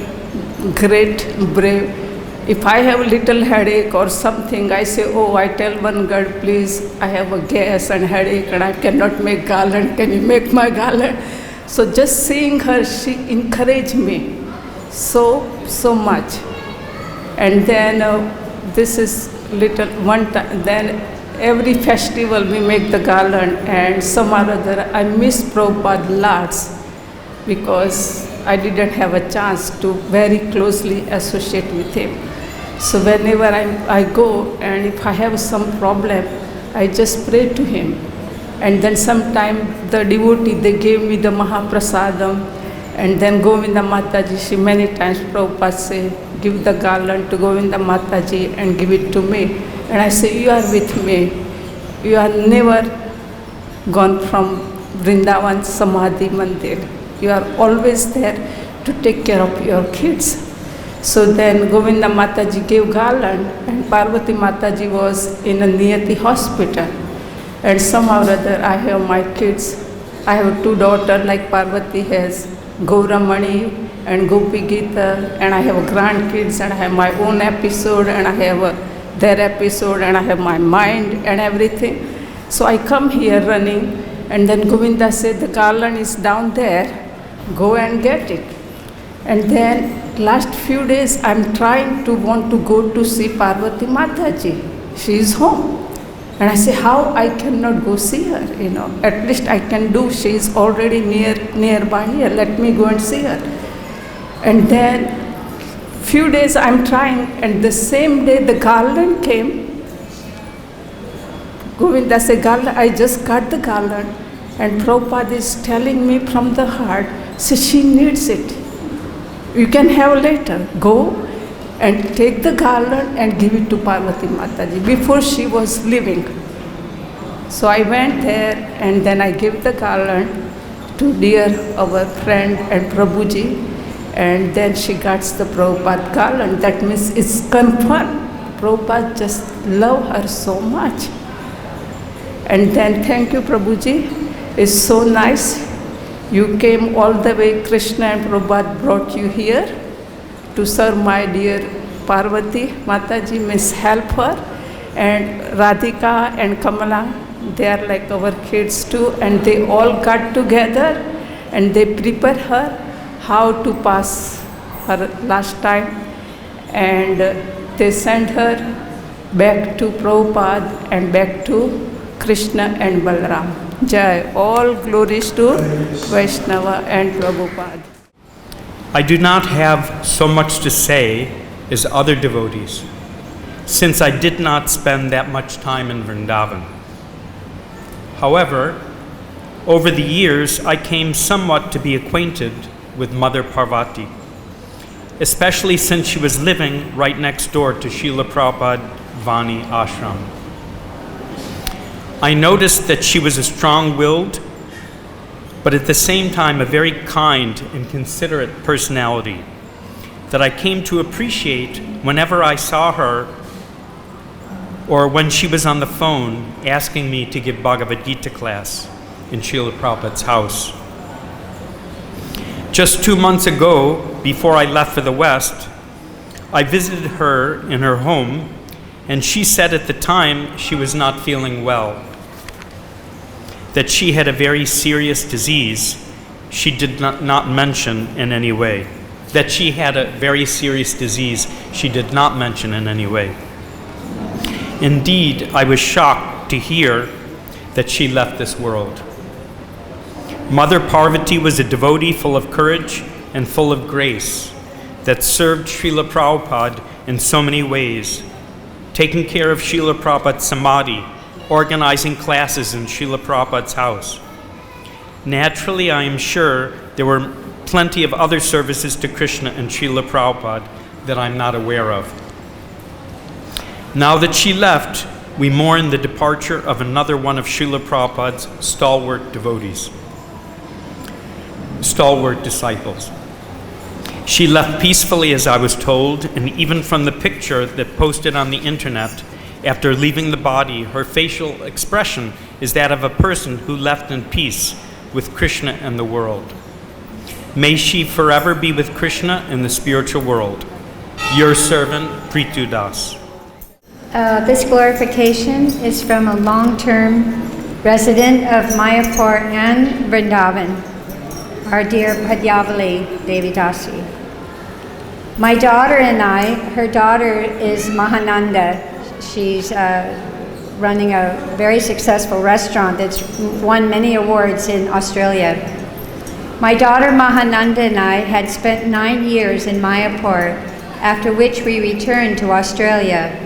great, brave. If I have a little headache or something, I say, I tell one girl, please, I have a gas and headache and I cannot make garland. Can you make my garland? So just seeing her, she encouraged me so much. And then this is little one time, then every festival we make the garland, and some or other I miss Prabhupada lots because I didn't have a chance to very closely associate with him. So whenever I go, and if I have some problem, I just pray to him. And then sometime the devotee, they gave me the Mahaprasadam, and then Govinda Mataji, she many times Prabhupada say, give the garland to Govinda Mataji and give it to me. And I say, you are with me. You are never gone from Vrindavan Samadhi Mandir. You are always there to take care of your kids. So then Govinda Mataji gave garland, and Parvati Mataji was in a near the hospital. And somehow or other I have my kids. I have 2 daughters like Parvati has, Gauramani and Gopi Gita, and I have grandkids, and I have my own episode, and I have their episode, and I have my mind and everything. So I come here running, and then Govinda said, the garland is down there, go and get it. And then last few days I'm trying to want to go to see Parvati Mataji. She is home. And I say, how I cannot go see her, at least I can do, she is already nearby here, let me go and see her. And then few days I'm trying, and the same day the garland came. Govinda said, garland, I just got the garland, and Prabhupada is telling me from the heart, so she needs it. You can have later, go and take the garland and give it to Parvati Mataji before she was leaving. So I went there, and then I gave the garland to dear our friend and Prabhuji, and then she got the Prabhupada garland. That means it's confirmed. Prabhupada just love her so much. And then thank you, Prabhuji. It's so nice. You came all the way, Krishna and Prabhupada brought you here to serve my dear Parvati Mataji, means help her. And Radhika and Kamala, they are like our kids too, and they all got together and they prepare her how to pass her last time, and they send her back to Prabhupada and back to Krishna and Balaram. Jai, all glories to Vaishnava and Prabhupada. I do not have so much to say as other devotees, since I did not spend that much time in Vrindavan. However, over the years, I came somewhat to be acquainted with Mother Parvati, especially since she was living right next door to Srila Prabhupada Vani Ashram. I noticed that she was a strong-willed, but at the same time a very kind and considerate personality that I came to appreciate whenever I saw her or when she was on the phone asking me to give Bhagavad-Gita class in Srila Prabhupada's house. Just 2 months ago, before I left for the West, I visited her in her home, and she said at the time she was not feeling well, that she had a very serious disease she did not mention in any way. That she had a very serious disease she did not mention in any way. Indeed, I was shocked to hear that she left this world. Mother Parvati was a devotee full of courage and full of grace that served Srila Prabhupada in so many ways, taking care of Srila Prabhupada's samadhi, organizing classes in Srila Prabhupada's house, Naturally, I am sure there were plenty of other services to Krishna and Srila Prabhupada that I'm not aware of. Now that she left, we mourn the departure of another one of Srila Prabhupada's stalwart devotees, stalwart disciples. She left peacefully, as I was told, and even from the picture that posted on the internet, after leaving the body, her facial expression is that of a person who left in peace with Krishna and the world. May she forever be with Krishna in the spiritual world. Your servant, Pritu Das. This glorification is from a long-term resident of Mayapur and Vrindavan, our dear Padyavali Devi Dasi. My daughter and I, her daughter is Mahananda. She's running a very successful restaurant that's won many awards in Australia. My daughter Mahananda and I had spent 9 years in Mayapur, after which we returned to Australia.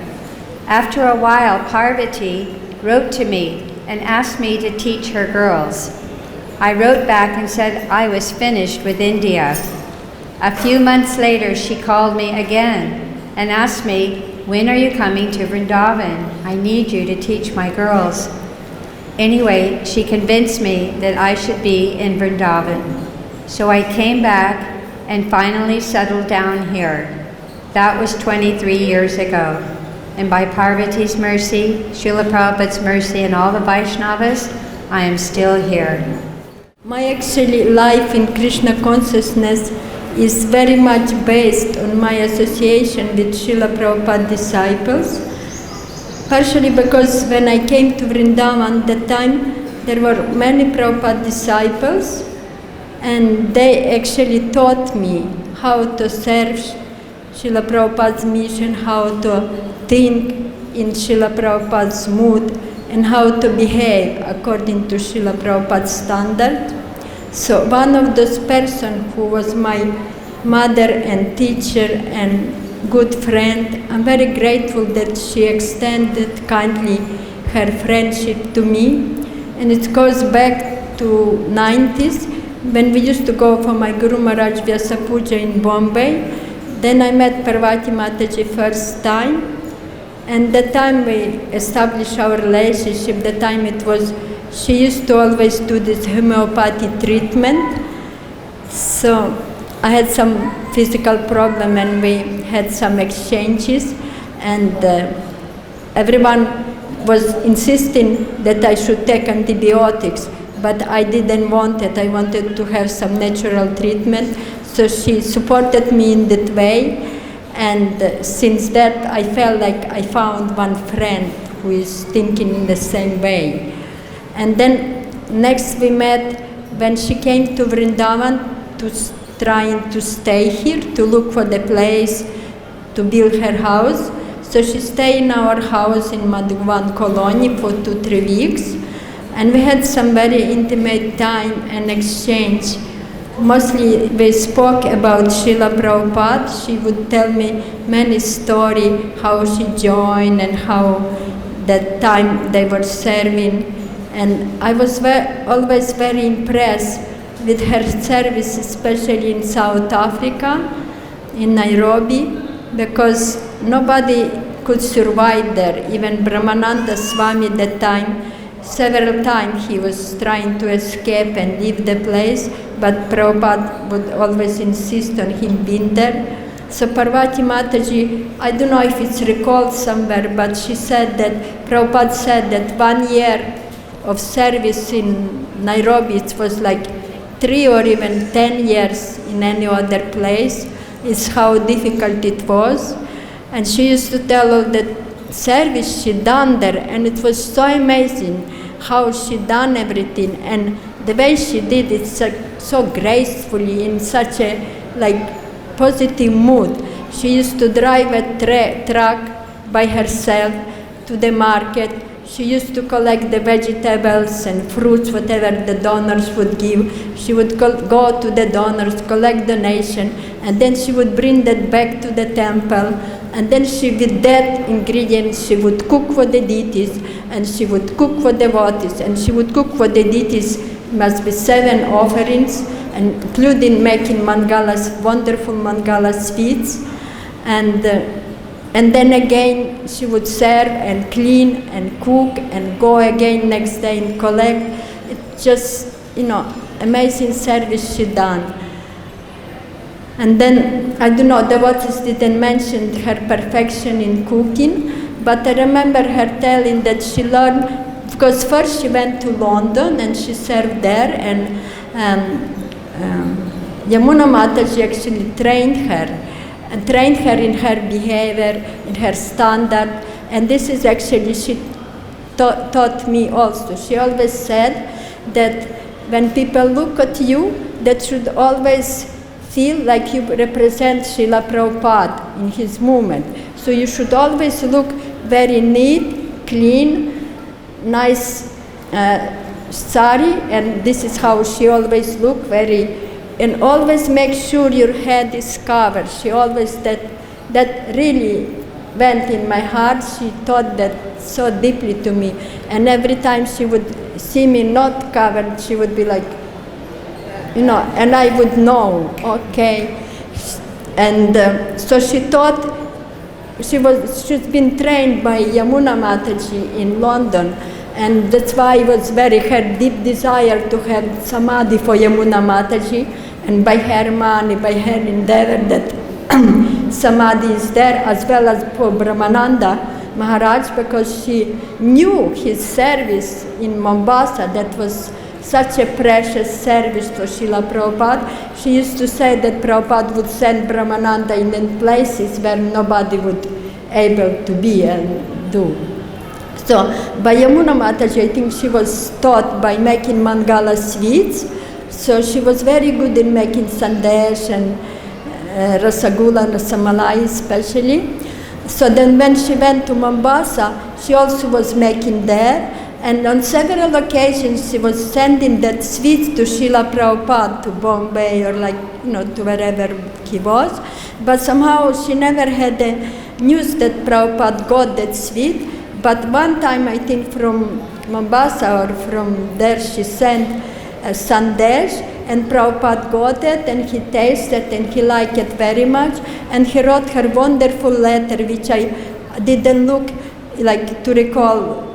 After a while, Parvati wrote to me and asked me to teach her girls. I wrote back and said I was finished with India. A few months later, she called me again and asked me, "When are you coming to Vrindavan? I need you to teach my girls." Anyway, she convinced me that I should be in Vrindavan. So I came back and finally settled down here. That was 23 years ago. And by Parvati's mercy, Srila Prabhupada's mercy, and all the Vaishnavas, I am still here. My actually life in Krishna consciousness is very much based on my association with Srila Prabhupada disciples. Partially because when I came to Vrindavan, that time there were many Prabhupada disciples, and they actually taught me how to serve Srila Prabhupada's mission, how to think in Srila Prabhupada's mood, and how to behave according to Srila Prabhupada's standard. So one of those persons who was my mother and teacher and good friend, I'm very grateful that she extended kindly her friendship to me. And it goes back to 90s, when we used to go for my Guru Maharaj Vyasa Puja in Bombay. Then I met Parvati Mataji first time. And the time we established our relationship, the time it was, she used to always do this homeopathy treatment. So I had some physical problem and we had some exchanges, and everyone was insisting that I should take antibiotics, but I didn't want it. I wanted to have some natural treatment. So she supported me in that way. And since that, I felt like I found one friend who is thinking in the same way. And then next we met when she came to Vrindavan trying to stay here, to look for the place to build her house. So she stayed in our house in Madhuvan colony for 2-3 weeks. And we had some very intimate time and exchange. Mostly we spoke about Srila Prabhupada. She would tell me many stories, how she joined and how that time they were serving. And I was always very impressed with her service, especially in South Africa, in Nairobi, because nobody could survive there. Even Brahmananda Swami at that time, several times he was trying to escape and leave the place, but Prabhupada would always insist on him being there. So Parvati Mataji, I don't know if it's recalled somewhere, but she said that Prabhupada said that 1 year of service in Nairobi, it was like 3 or even 10 years in any other place, is how difficult it was. And she used to tell all the service she done there, and it was so amazing how she done everything, and the way she did it so gracefully, in such a positive mood. She used to drive a truck by herself to the market. She used to collect the vegetables and fruits, whatever the donors would give. She would go to the donors, collect donation, and then she would bring that back to the temple. And then with that ingredient, she would cook for the deities, and she would cook for devotees, and she would cook for the deities must be 7 offerings, including making mangalas, wonderful mangala sweets. And then again, she would serve and clean and cook and go again next day and collect. It's just, amazing service she done. And then, I don't know, devotees didn't mention her perfection in cooking, but I remember her telling that she learned, because first she went to London and she served there, and Yamuna Mataji actually trained her in her behavior, in her standard, and this is actually, she taught me also. She always said that when people look at you, that should always feel like you represent Srila Prabhupada in his movement. So you should always look very neat, clean, nice sari, and this is how she always looked, and always make sure your head is covered. She always, that really went in my heart. She taught that so deeply to me. And every time she would see me not covered, she would be like, and I would know, okay. And so she taught, she's been trained by Yamuna Mataji in London, and that's why it was her deep desire to have samadhi for Yamuna Mataji, and by her money, by her endeavor that samadhi is there, as well as for Brahmananda Maharaj, because she knew his service in Mombasa, that was such a precious service for Srila Prabhupada. She used to say that Prabhupada would send Brahmananda in places where nobody would able to be and do. So by Yamuna Mataji, I think she was taught by making mangala sweets. So she was very good in making sandesh and rasagula and rasamalai especially. So then when she went to Mombasa, she also was making there. And on several occasions, she was sending that sweets to Srila Prabhupada, to Bombay or to wherever he was. But somehow she never had the news that Prabhupada got that sweet. But one time, I think from Mombasa or from there, she sent a sandesh, and Prabhupada got it, and he tasted and he liked it very much. And he wrote her wonderful letter, which I didn't look to recall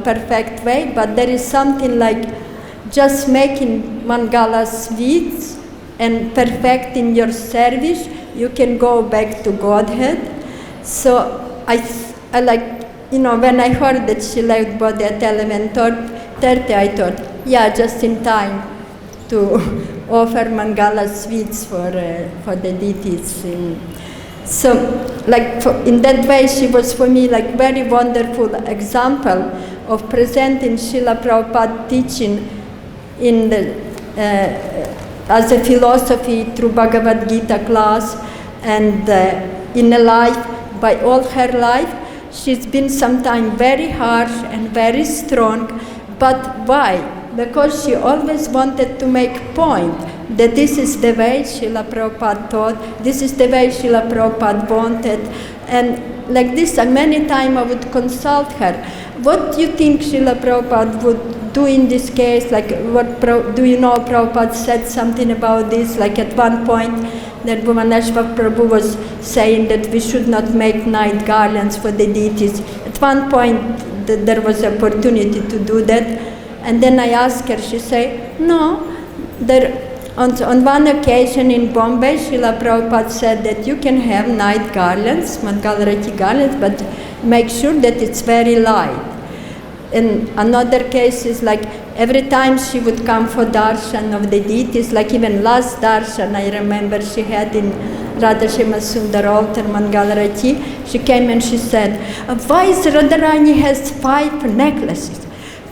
perfect way, but there is something like just making mangala sweets and perfecting your service, you can go back to Godhead. So I when I heard that she left body at 11:30, I thought, yeah, just in time to offer mangala sweets for the deities. So, in that way, she was for me very wonderful example of presenting Srila Prabhupada teaching in as a philosophy through Bhagavad-Gita class, and in a life, by all her life. She's been sometimes very harsh and very strong, but why? Because she always wanted to make point that this is the way Srila Prabhupada taught, this is the way Srila Prabhupada wanted. And like this, many times I would consult her. What do you think Srila Prabhupada would do in this case? Do you know Prabhupada said something about this? At one point, that Bhuvaneshwar Prabhu was saying that we should not make night garlands for the deities. At one point, there was opportunity to do that. And then I asked her, she said, no. On one occasion in Bombay, Srila Prabhupada said that you can have night garlands, Mangalarati garlands, but make sure that it's very light. In another case is every time she would come for darshan of the deities, even last darshan I remember she had in Radhashima Sundar altar, Mangalarati, she came and she said, why is Radharani has 5 necklaces?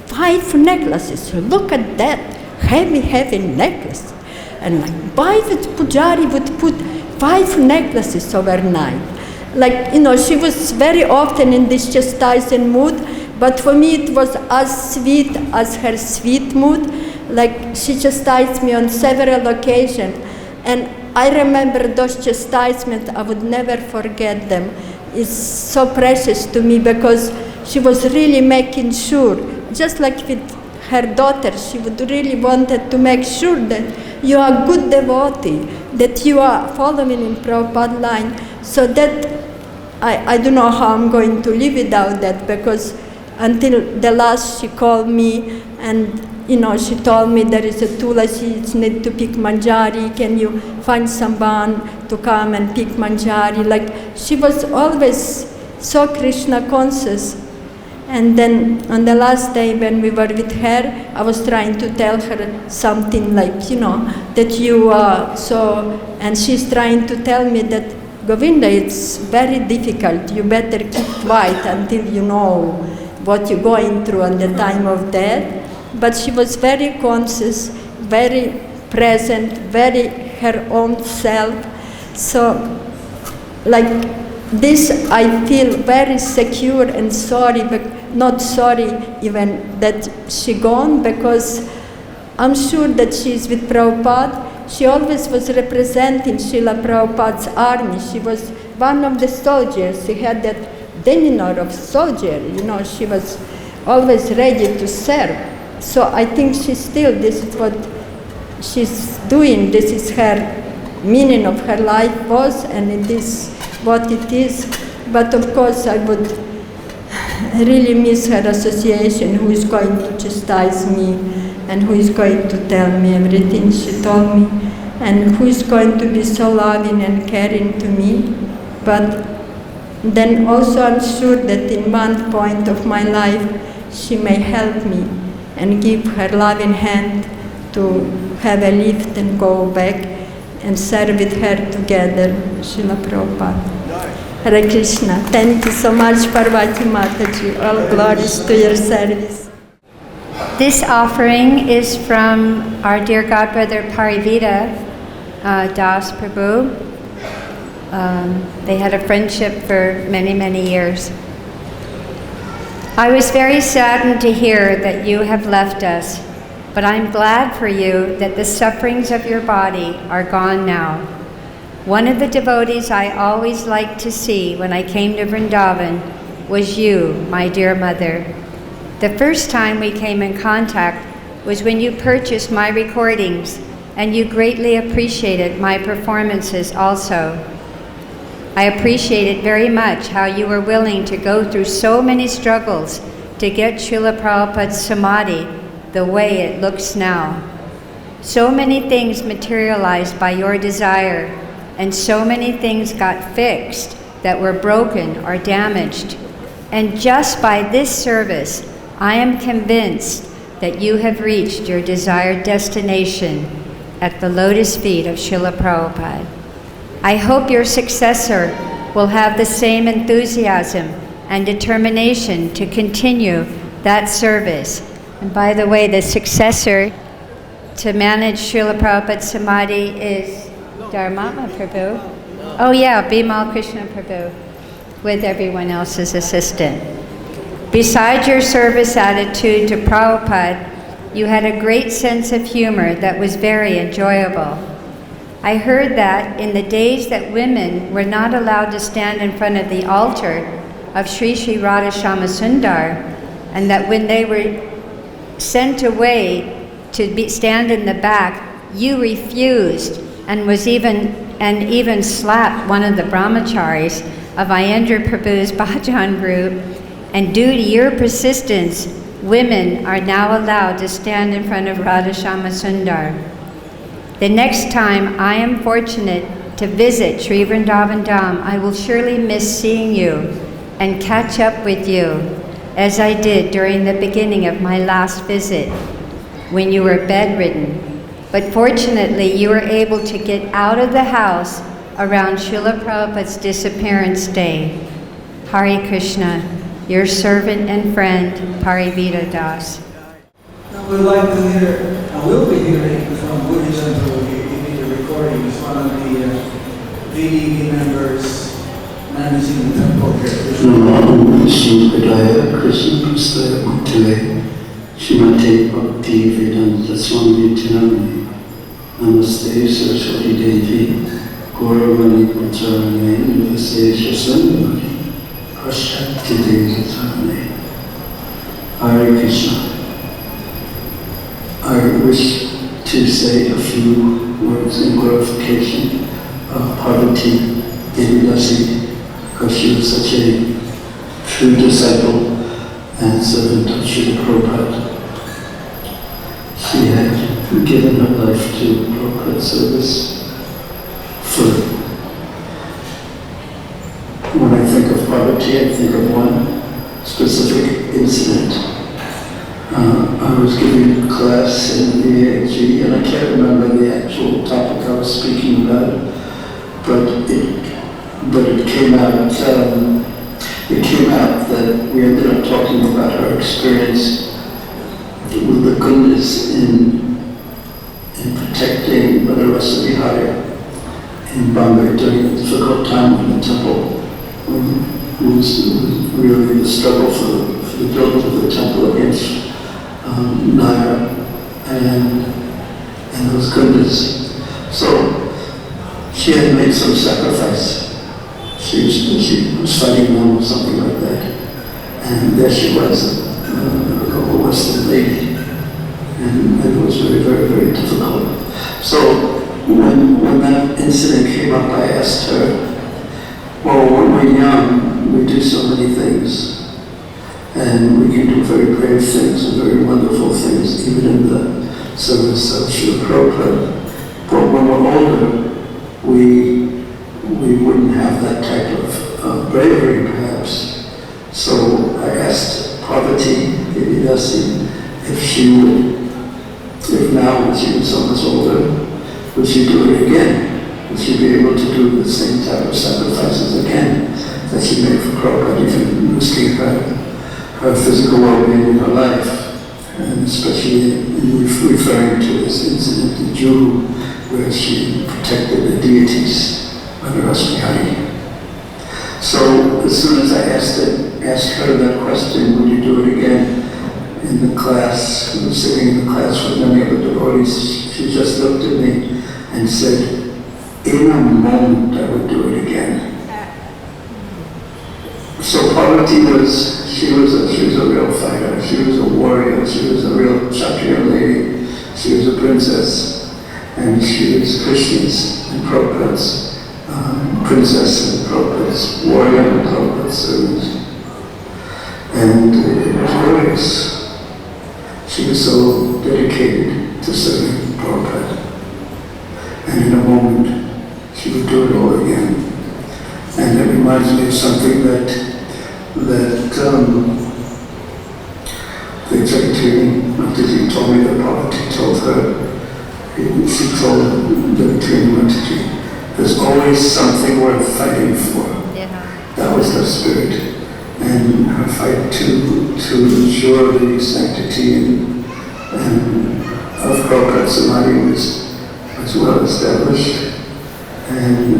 5 necklaces, look at that, heavy necklace. And why would Pujari would put 5 necklaces overnight? She was very often in this chastising mood, but for me it was as sweet as her sweet mood. She chastised me on several occasions, and I remember those chastisements, I would never forget them. It's so precious to me because she was really making sure, just like with her daughter, she would really wanted to make sure that you are good devotee, that you are following in Prabhupada line. So that I don't know how I'm going to live without that, because until the last she called me and she told me there is a tulasi, it's need to pick manjari, can you find someone to come and pick manjari? Like, she was always so Krishna conscious. And then on the last day when we were with her, I was trying to tell her something like, that you are so, and she's trying to tell me that, Govinda, it's very difficult, you better keep quiet until you know what you're going through on the time of death. But she was very conscious, very present, very her own self. So, like this, I feel very secure and sorry, but not sorry even that she gone, because I'm sure that she's with Prabhupada. She always was representing Srila Prabhupada's army. She was one of the soldiers. She had that demeanor of soldier, she was always ready to serve. So I think she still, this is what she's doing, this is her meaning of her life was, and it is what it is. But of course I would really miss her association, who is going to chastise me and who is going to tell me everything she told me, and who is going to be so loving and caring to me. But then also I'm sure that in one point of my life she may help me and give her loving hand to have a lift and go back and serve with her together, Srila Prabhupada. Hare Krishna. Thank you so much, Parvati Mataji. All glories to your service. This offering is from our dear godbrother Parivita Das Prabhu. They had a friendship for many, many years. I was very saddened to hear that you have left us, but I'm glad for you that the sufferings of your body are gone now. One of the devotees I always liked to see when I came to Vrindavan was you, my dear mother. The first time we came in contact was when you purchased my recordings, and you greatly appreciated my performances also. I appreciated very much how you were willing to go through so many struggles to get Srila Prabhupada's Samadhi the way it looks now. So many things materialized by your desire, and so many things got fixed that were broken or damaged. And just by this service, I am convinced that you have reached your desired destination at the lotus feet of Srila Prabhupada. I hope your successor will have the same enthusiasm and determination to continue that service. And by the way, the successor to manage Srila Prabhupada's Samadhi is Dharmama Prabhu. Oh yeah, Bimal Krishna Prabhu, with everyone else's assistant. Besides your service attitude to Prabhupada, you had a great sense of humor that was very enjoyable. I heard that in the days that women were not allowed to stand in front of the altar of Sri Sri Radha Shyama-Sundar, and that when they were sent away to stand in the back, you refused and even slapped one of the brahmacharis of Ayendra Prabhu's bhajan group. And due to your persistence, women are now allowed to stand in front of Radha Shyama-Sundar. The next time I am fortunate to visit Sri Vrindavan Dham, I will surely miss seeing you and catch up with you, as I did during the beginning of my last visit, when you were bedridden. But fortunately, you were able to get out of the house around Srila Prabhupada's disappearance day. Hare Krishna, your servant and friend, Parivita Das. Now we'd like to hear, I will be hearing from Buddhism who gave the recording. He's one of the VDB members managing the temple here. Namo Shivadaya Krishna Prasthaya Bhutale Shrimate Bhakti Vedanta Swami Tinamani Namaste Saraswati Devi Gauravani Pacharane Nivasesha Sandhari Prashakti Devi Hare Krishna. I wish to say a few words in glorification of Parvati Devidasi, because she was such a true disciple and servant of Srila Prabhupada. She had given her life to Prabhupada's service. When I think of Parvati, I think of one specific incident. I was giving a class in the AAG, and I can't remember the actual topic I was speaking about, but it came out. It came out that we ended up talking about her experience with the goodness in protecting Mother Rasa Vihara in Bombay during a difficult time in the temple. It was really the struggle for the building of the temple against Naya and those goodness. So she had made some sacrifice. She was fighting them or something like that. And there she was, a Western lady. And it was very, very, very difficult. So when that incident came up, I asked her, well, when we're young, we do so many things. And we can do very brave things and very wonderful things, even in the service of Srila Prabhupada. But when we're older, we wouldn't have that type of bravery, perhaps. So I asked Parvati Devidasi if now, when she was so much older, would she do it again? Would she be able to do the same type of sacrifices again that she made for Prabhupada, even risking her physical well-being in her life, and especially in referring to this incident in Juru, where she protected the deities under Rasmihari. So as soon as I asked her that question, would you do it again? In the class, we were sitting in the class with many other devotees, she just looked at me and said, in a moment I would do it again. So Parvati she was a real fighter, she was a warrior, she was a real Kshatriya lady, she was a princess, and she was Krishna's and Prabhupada's princess and Prabhupada's warrior and Prabhupada's servant. And it was glorious. She was so dedicated to serving Prabhupada. And in a moment, she would do it all again. And it reminds me of something that the Secretary Mataji told me that Parvati told her. She told Mataji, there's always something worth fighting for. Yeah. That was her spirit. And her fight to ensure the sanctity of Prabhupada's Samadhi was well established, and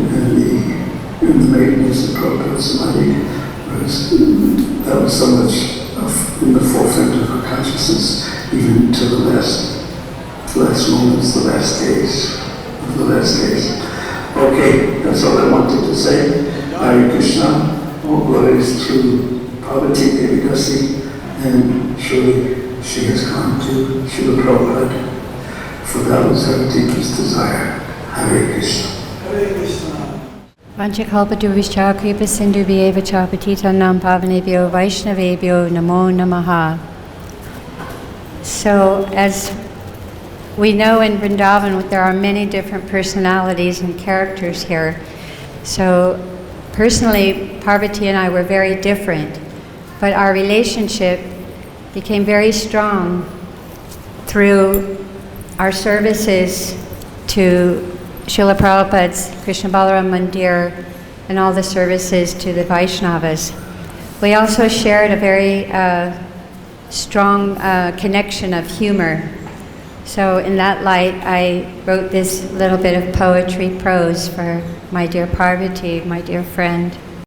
the maintenance of Prabhupada's Samadhi that was so much in the forefront of her consciousness, even to the last moments, the last days of the last days. Okay, that's all I wanted to say. Hare Krishna. All glories to Parvati Devidasi, and surely she has gone to Srila Prabhupada, for that was her deepest desire. Hare Krishna. Hare Krishna. Vanchakalpadurvishcha kripa sindhubhyeva cha patitanam pavanebhyo vaishnavebhyo namo namaha. So, as we know in Vrindavan, there are many different personalities and characters here. So, personally, Parvati and I were very different, but our relationship became very strong through our services to Srila Prabhupada's Krishna Balaram Mandir and all the services to the Vaishnavas. We also shared a very strong connection of humor. So in that light, I wrote this little bit of poetry prose for my dear Parvati, my dear friend.